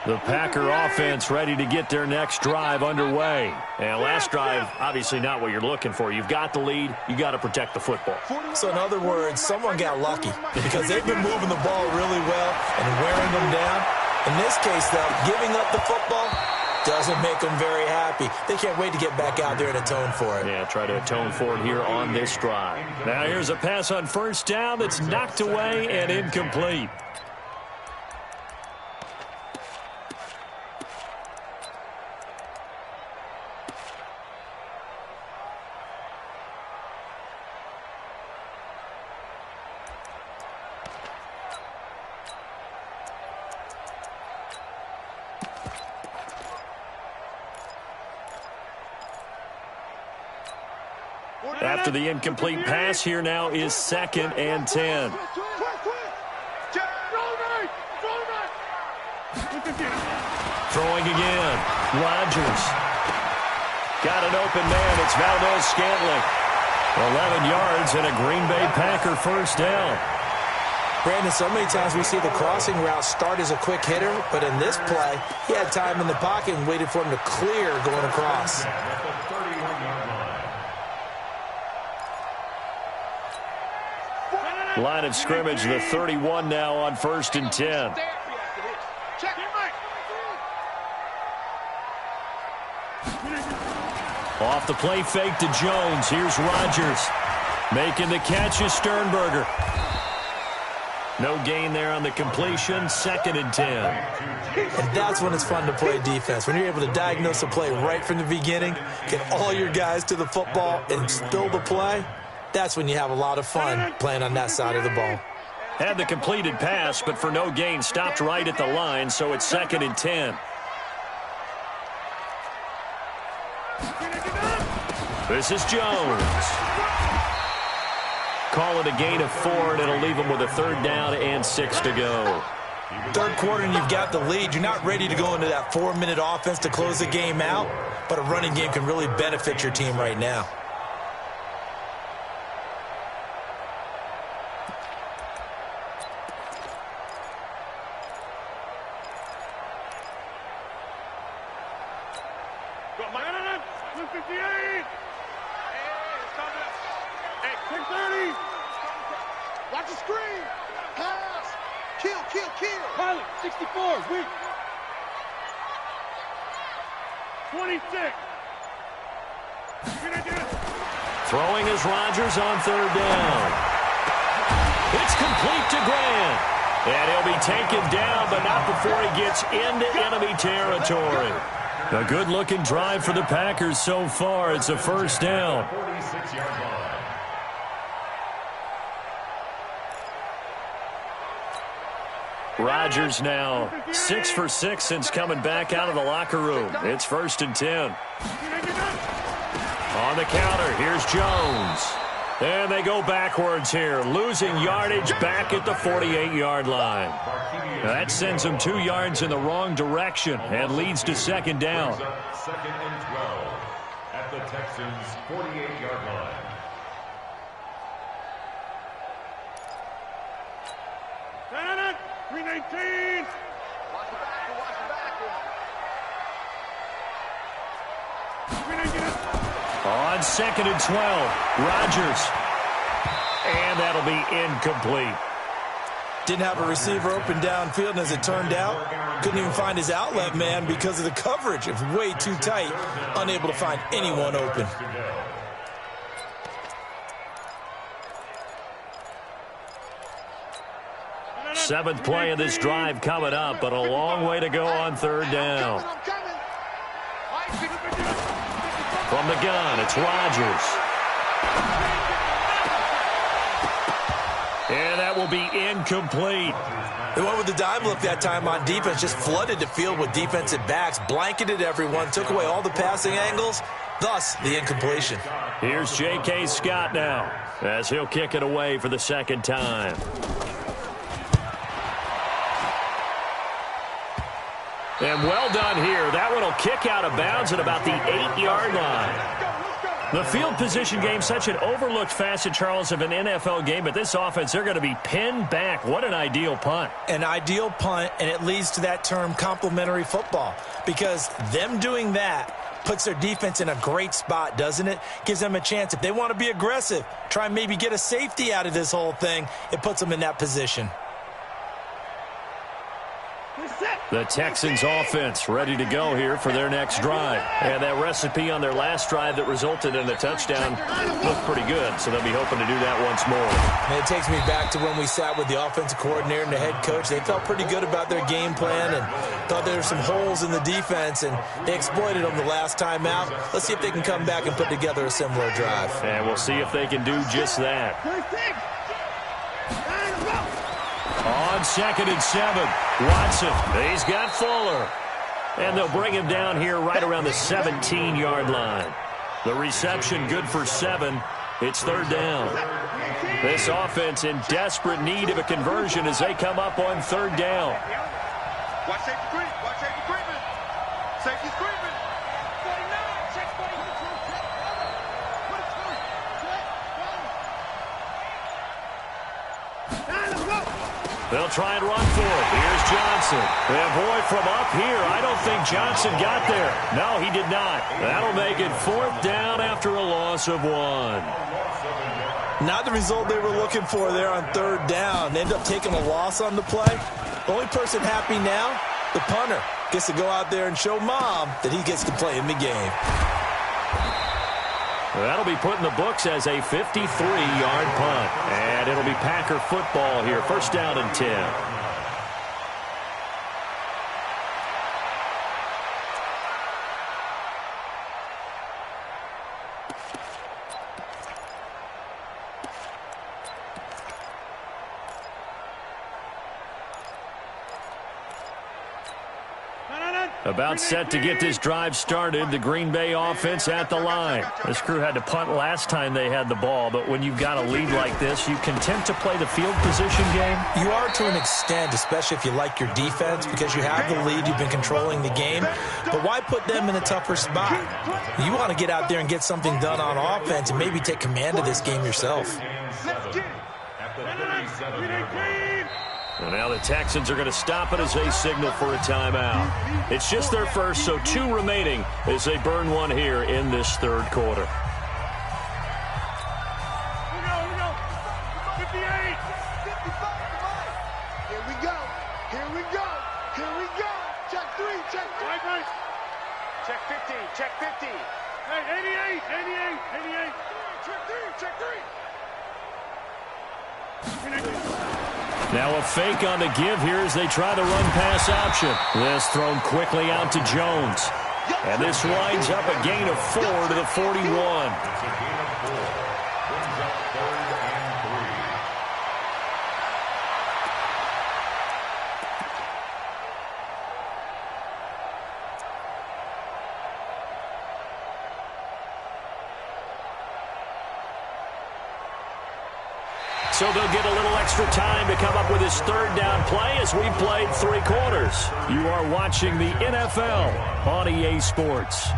The Packer offense ready to get their next drive underway. And last drive, obviously not what you're looking for. You've got the lead. You got to protect the football. So in other words, someone got lucky because they've been moving the ball really well and wearing them down. In this case, though, giving up the football doesn't make them very happy. They can't wait to get back out there and atone for it. Yeah, try to atone for it here on this drive. Now here's a pass on first down that's knocked away and incomplete. After the incomplete pass, here now is 2nd and 10. Throwing again. Rodgers. Got an open man. It's Valdez-Scantling. 11 yards and a Green Bay Packer first down. Brandon, so many times we see the crossing route start as a quick hitter, but in this play, he had time in the pocket and waited for him to clear going across. Line of scrimmage, the 31 now on 1st and 10. Off the play fake to Jones. Here's Rodgers. Making the catch is Sternberger. No gain there on the completion. 2nd and 10. And that's when it's fun to play defense. When you're able to diagnose a play right from the beginning, get all your guys to the football and spill the play, that's when you have a lot of fun playing on that side of the ball. Had the completed pass, but for no gain, stopped right at the line, so it's 2nd and 10. This is Jones. Call it a gain of 4, and it'll leave them with a 3rd down and 6 to go. Third quarter, and you've got the lead. You're not ready to go into that 4-minute offense to close the game out, but a running game can really benefit your team right now. Watch the screen. Pass. Kill. Pilot, 64 is weak. 26. Throwing is Rodgers on 3rd down. It's complete to Grant. And he'll be taken down, but not before he gets into enemy territory. A good-looking drive for the Packers so far. It's a 1st down. 46-yard line. Rodgers now 6 for 6 since coming back out of the locker room. It's 1st and 10. On the counter, here's Jones. And they go backwards here, losing yardage back at the 48-yard line. That sends them 2 yards in the wrong direction and leads to 2nd down. 2nd and 12 at the Texans' 48-yard line. Green 18. Watch the back, watch the back. On 2nd and 12, Rodgers. And that'll be incomplete. Didn't have a receiver open downfield, and as it turned out, couldn't even find his outlet man because of the coverage. It was way too tight, unable to find anyone open. Seventh play of this drive coming up, but a long way to go on 3rd down. From the gun, it's Rodgers. And that will be incomplete. They went with the dime look that time on defense, just flooded the field with defensive backs, blanketed everyone, took away all the passing angles, thus the incompletion. Here's J.K. Scott now, as he'll kick it away for the 2nd time. And well done here. That one will kick out of bounds at about the 8-yard line. The field position game, such an overlooked facet, Charles, of an NFL game, but this offense, they're going to be pinned back. What an ideal punt. An ideal punt, and it leads to that term complementary football, because them doing that puts their defense in a great spot, doesn't it? Gives them a chance. If they want to be aggressive, try and maybe get a safety out of this whole thing, it puts them in that position. The Texans offense ready to go here for their next drive. And that recipe on their last drive that resulted in a touchdown looked pretty good, so they'll be hoping to do that once more. And it takes me back to when we sat with the offensive coordinator and the head coach. They felt pretty good about their game plan and thought there were some holes in the defense, and they exploited them the last time out. Let's see if they can come back and put together a similar drive. And we'll see if they can do just that. On 2nd and 7, Watson. He's got Fuller. And they'll bring him down here right around the 17-yard line. The reception good for 7. It's 3rd down. This offense in desperate need of a conversion as they come up on 3rd down. Watch safety creep. Watch safety creeping. Safety's creeping. 49. Check 49. They'll try and run for it. Here's Johnson. And boy, from up here, I don't think Johnson got there. No, he did not. That'll make it 4th down after a loss of 1. Not the result they were looking for there on 3rd down. They end up taking a loss on the play. The only person happy now, the punter, gets to go out there and show mom that he gets to play in the game. That'll be put in the books as a 53-yard punt. And it'll be Packer football here. 1st down and 10. About set to get this drive started, the Green Bay offense at the line. This crew had to punt last time they had the ball, but when you've got a lead like this, you content to play the field position game? You are to an extent, especially if you like your defense, because you have the lead, you've been controlling the game. But why put them in a tougher spot? You want to get out there and get something done on offense and maybe take command of this game yourself. And now the Texans are going to stop it as they signal for a timeout. It's just their first, so 2 remaining as they burn one here in this 3rd quarter. Here we go. 58. 55. Here we go. Here we go. Here we go. Check 3. Check 3. Check 50. Check 50. Hey, 88. 88. Check 3. Now a fake on the give here as they try the run-pass option. This thrown quickly out to Jones. And this winds up a gain of 4 to the 41. It's a gain of 4. Brings up 3rd and 3. So they'll get a little extra time to come up with his third down play as we've played 3 quarters. You are watching the NFL on EA Sports.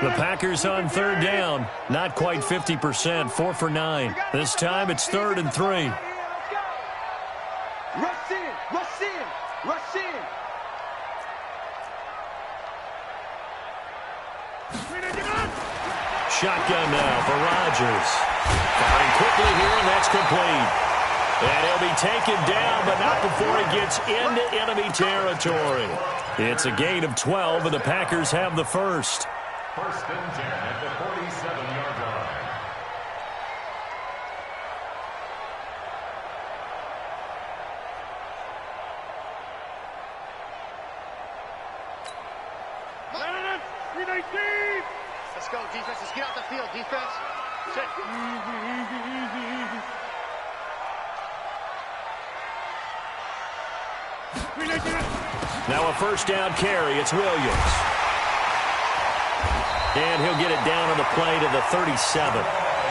The Packers on third down. Not quite 50%, 4 for 9. This time it's 3rd and 3. Rush in, rush in, rush in. Shotgun now for Rodgers. Firing quickly here, and that's complete. And he'll be taken down, but not before he gets into enemy territory. It's a gain of 12, and the Packers have the first. 1st and 10 at the 47-yard line. Let's go, defense. Let's get out the field, defense. Check. Now a first down carry. It's Williams. And he'll get it down on the play to the 37.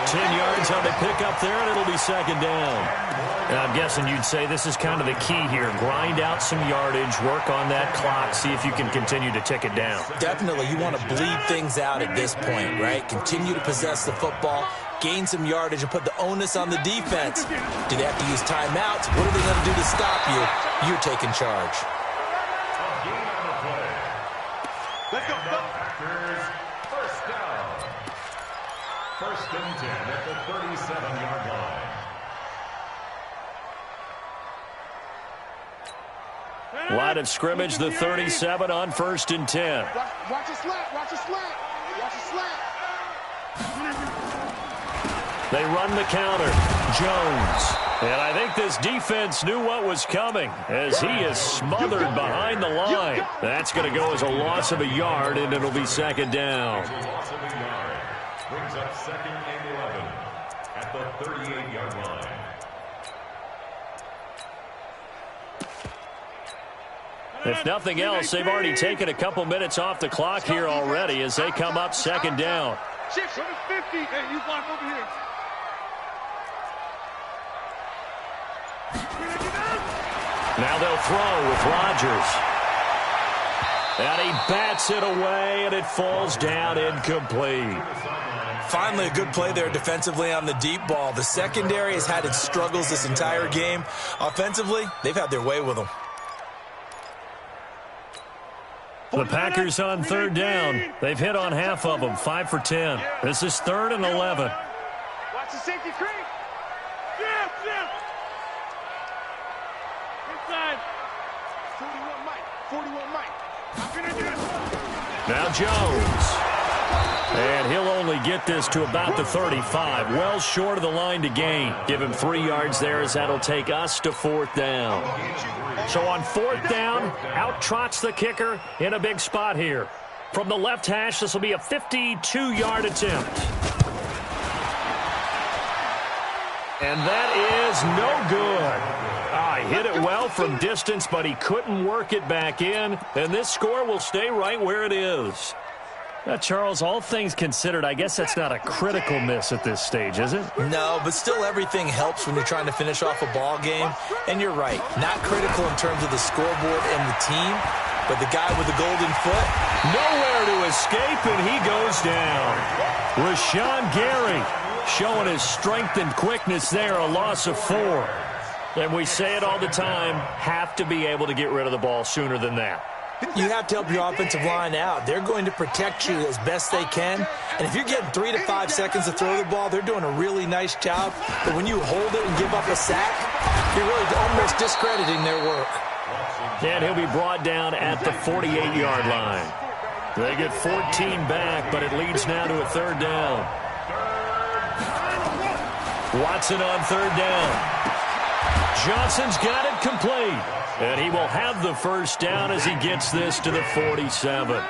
10 yards on the pickup there, and it'll be 2nd down. And I'm guessing you'd say this is kind of the key here. Grind out some yardage, work on that clock, see if you can continue to tick it down. Definitely, you want to bleed things out at this point, right? Continue to possess the football, gain some yardage, and put the onus on the defense. Do they have to use timeouts? What are they going to do to stop you? You're taking charge. Let's go. Packers, 1st down. 1st and 10 at the 37-yard line. Line of scrimmage, the 37 on 1st and 10. Watch a slant, watch a slant, watch a slant. They run the counter. Jones. And I think this defense knew what was coming as he is smothered behind the line. That's going to go as a loss of a yard, and it'll be 2nd down. Loss of a yard. Brings up 2nd and 11 at the 38-yard line. If nothing else, they've already taken a couple minutes off the clock here already as they come up 2nd down. Shift, 50. Hey, you block over here. Now they'll throw with Rodgers. And he bats it away, and it falls down incomplete. Finally, a good play there defensively on the deep ball. The secondary has had its struggles this entire game. Offensively, they've had their way with them. The Packers on 3rd down. They've hit on half of them, 5 for 10. This is 3rd and 11. Watch the safety creep. Yeah. Inside. 41 Mike. Now Jones. And he'll only get this to about the 35. Well short of the line to gain. Give him 3 yards there as that'll take us to 4th down. So on 4th down, out trots the kicker in a big spot here. From the left hash, this will be a 52-yard attempt. And that is no good. He hit it well from distance, but he couldn't work it back in. And this score will stay right where it is. Now, Charles, all things considered, I guess that's not a critical miss at this stage, is it? No, but still everything helps when you're trying to finish off a ball game. And you're right, not critical in terms of the scoreboard and the team, but the guy with the golden foot. Nowhere to escape, and he goes down. Rashawn Gary showing his strength and quickness there, a loss of 4. And we say it all the time, have to be able to get rid of the ball sooner than that. You have to help your offensive line out. They're going to protect you as best they can. And if you're getting 3 to 5 seconds to throw the ball, they're doing a really nice job. But when you hold it and give up a sack, you're really almost discrediting their work. And he'll be brought down at the 48-yard line. They get 14 back, but it leads now to a 3rd down. Watson on 3rd down. Johnson's got it complete. And he will have the first down as he gets this to the 47.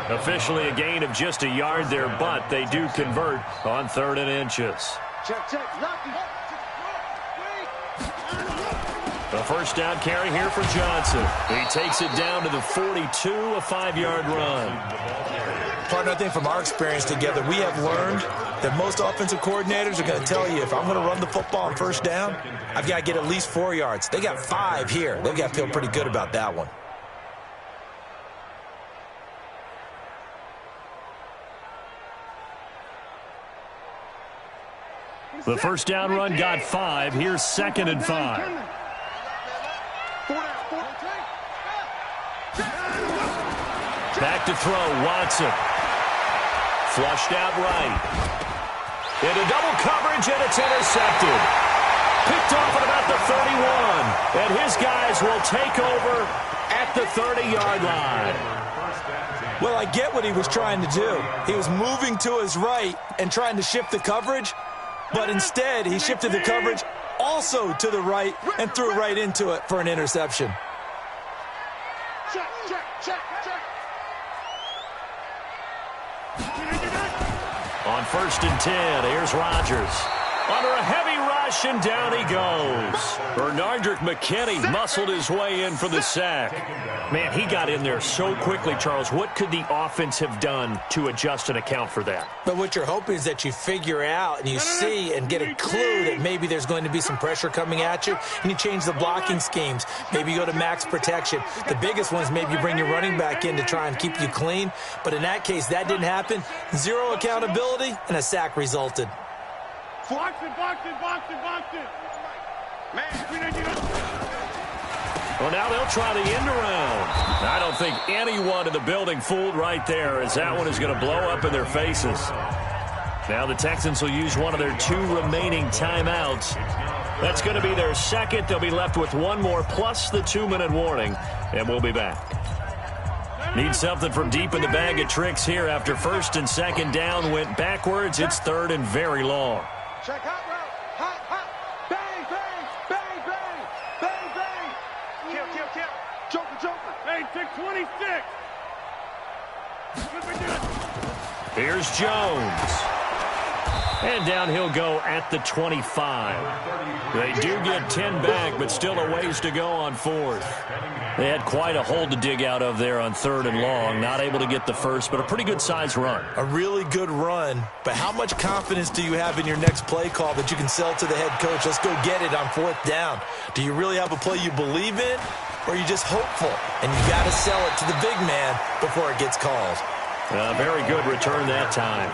Officially a gain of just a yard there, but they do convert on 3rd and inches. Check, check, lucky. A first down carry here for Johnson. He takes it down to the 42, a 5-yard run. Partner, I think from our experience together, we have learned that most offensive coordinators are going to tell you, if I'm going to run the football on first down, I've got to get at least 4 yards. They got 5 here. They've got to feel pretty good about that one. The first down run got 5. Here's 2nd and 5. Back to throw, Watson. Flushed out right. Into double coverage, and it's intercepted. Picked off at about the 31. And his guys will take over at the 30-yard line. Well, I get what he was trying to do. He was moving to his right and trying to shift the coverage, but instead he shifted the coverage also to the right and threw right into it for an interception. Check, check, check, check. On 1st and 10, here's Rodgers. Under a heavy rush, and down he goes. Bernardrick McKinney muscled his way in for the sack. Man, he got in there so quickly, Charles. What could the offense have done to adjust and account for that? But what you're hoping is that you figure out and you see and get a clue that maybe there's going to be some pressure coming at you, and you change the blocking schemes. Maybe you go to max protection. The biggest one is maybe you bring your running back in to try and keep you clean. But in that case, that didn't happen. 0 accountability, and a sack resulted. Box it, box it, box it, box it. Man, well, now they'll try the end around. I don't think anyone in the building fooled right there, as that one is going to blow up in their faces. Now the Texans will use one of their 2 remaining timeouts. That's going to be their second. They'll be left with 1 more plus the 2-minute warning, and we'll be back. Need something from deep in the bag of tricks here after 1st and 2nd down went backwards. It's 3rd and very long. check hot route. Hot, hot. Bang, bang, bang, bang, bang, bang. Kill, kill, kill. Joker, joker. Hey, 626. Here's Jones. And down he'll go at the 25. They do get 10 back, but still a ways to go on 4th. They had quite a hole to dig out of there on 3rd and long. Not able to get the first, but a pretty good-sized run. A really good run, but how much confidence do you have in your next play call that you can sell to the head coach? Let's go get it on 4th down. Do you really have a play you believe in, or are you just hopeful? And you got to sell it to the big man before it gets called. Very good return that time.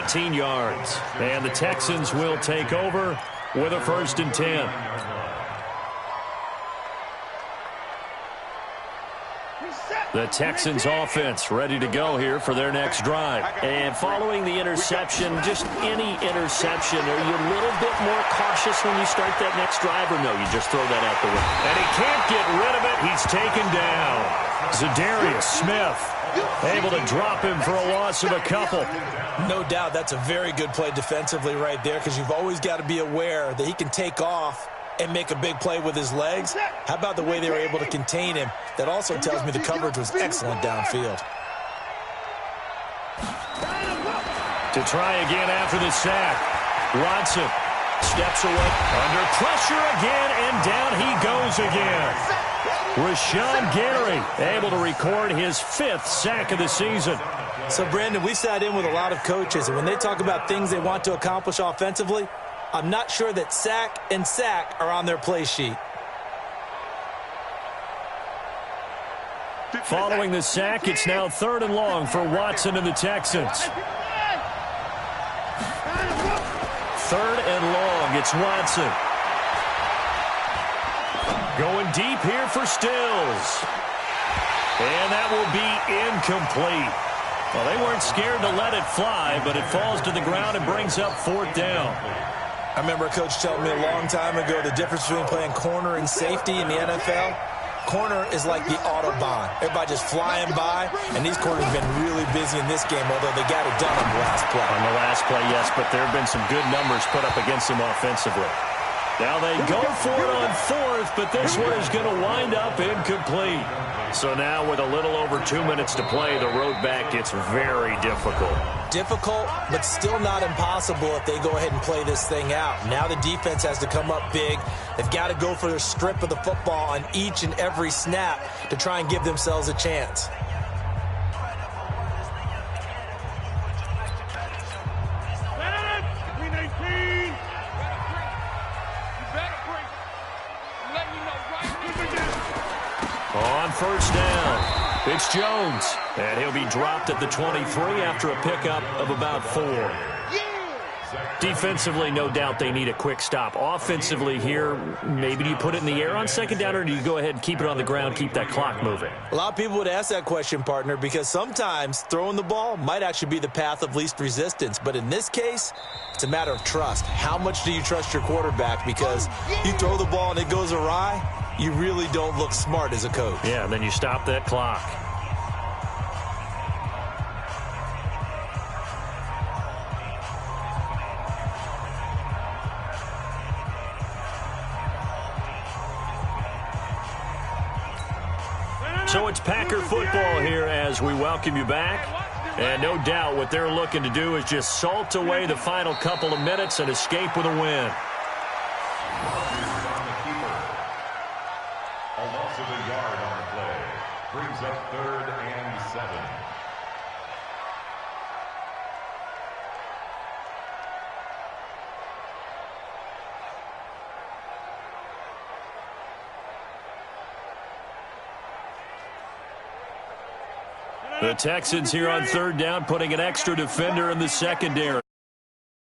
18 yards. And the Texans will take over with a 1st and 10. The Texans offense ready to go here for their next drive. And following the interception, just any interception, are you a little bit more cautious when you start that next drive, or no, you just throw that out the window? And he can't get rid of it. He's taken down. Zadarius Smith able to drop him for a loss of a couple. No doubt that's a very good play defensively right there, because you've always got to be aware that he can take off and make a big play with his legs. How about the way they were able to contain him? That also tells me the coverage was excellent downfield. To try again after the sack. Watson steps away. Under pressure again, and down he goes again. Rashawn Gary able to record his 5th sack of the season. So, Brandon, we sat in with a lot of coaches, and when they talk about things they want to accomplish offensively, I'm not sure that sack and sack are on their play sheet. Following the sack, it's now 3rd and long for Watson and the Texans. 3rd and long, it's Watson. Going deep here for Stills. And that will be incomplete. Well, they weren't scared to let it fly, but it falls to the ground and brings up 4th down. I remember a coach telling me a long time ago the difference between playing corner and safety in the NFL. Corner is like the Autobahn. Everybody just flying by, and these corners have been really busy in this game, although they got it done on the last play. On the last play, yes, but there have been some good numbers put up against them offensively. Now they go for it on fourth, but this one is going to wind up incomplete. So now with a little over 2 minutes to play, the road back gets very difficult. Difficult, but still not impossible if they go ahead and play this thing out. Now the defense has to come up big. They've got to go for their strip of the football on each and every snap to try and give themselves a chance. On first down, it's Jones, and he'll be dropped at the 23 after a pickup of about 4. Defensively, no doubt they need a quick stop. Offensively here, maybe do you put it in the air on second down, or do you go ahead and keep it on the ground, keep that clock moving? A lot of people would ask that question, partner, because sometimes throwing the ball might actually be the path of least resistance. But in this case, it's a matter of trust. How much do you trust your quarterback? Because you throw the ball and it goes awry, you really don't look smart as a coach. Yeah, and then you stop that clock. So it's Packer football here as we welcome you back. And no doubt what they're looking to do is just salt away the final couple of minutes and escape with a win. A loss of a yard on the play. Brings up 3rd and 7. The Texans here on 3rd down, putting an extra defender in the secondary.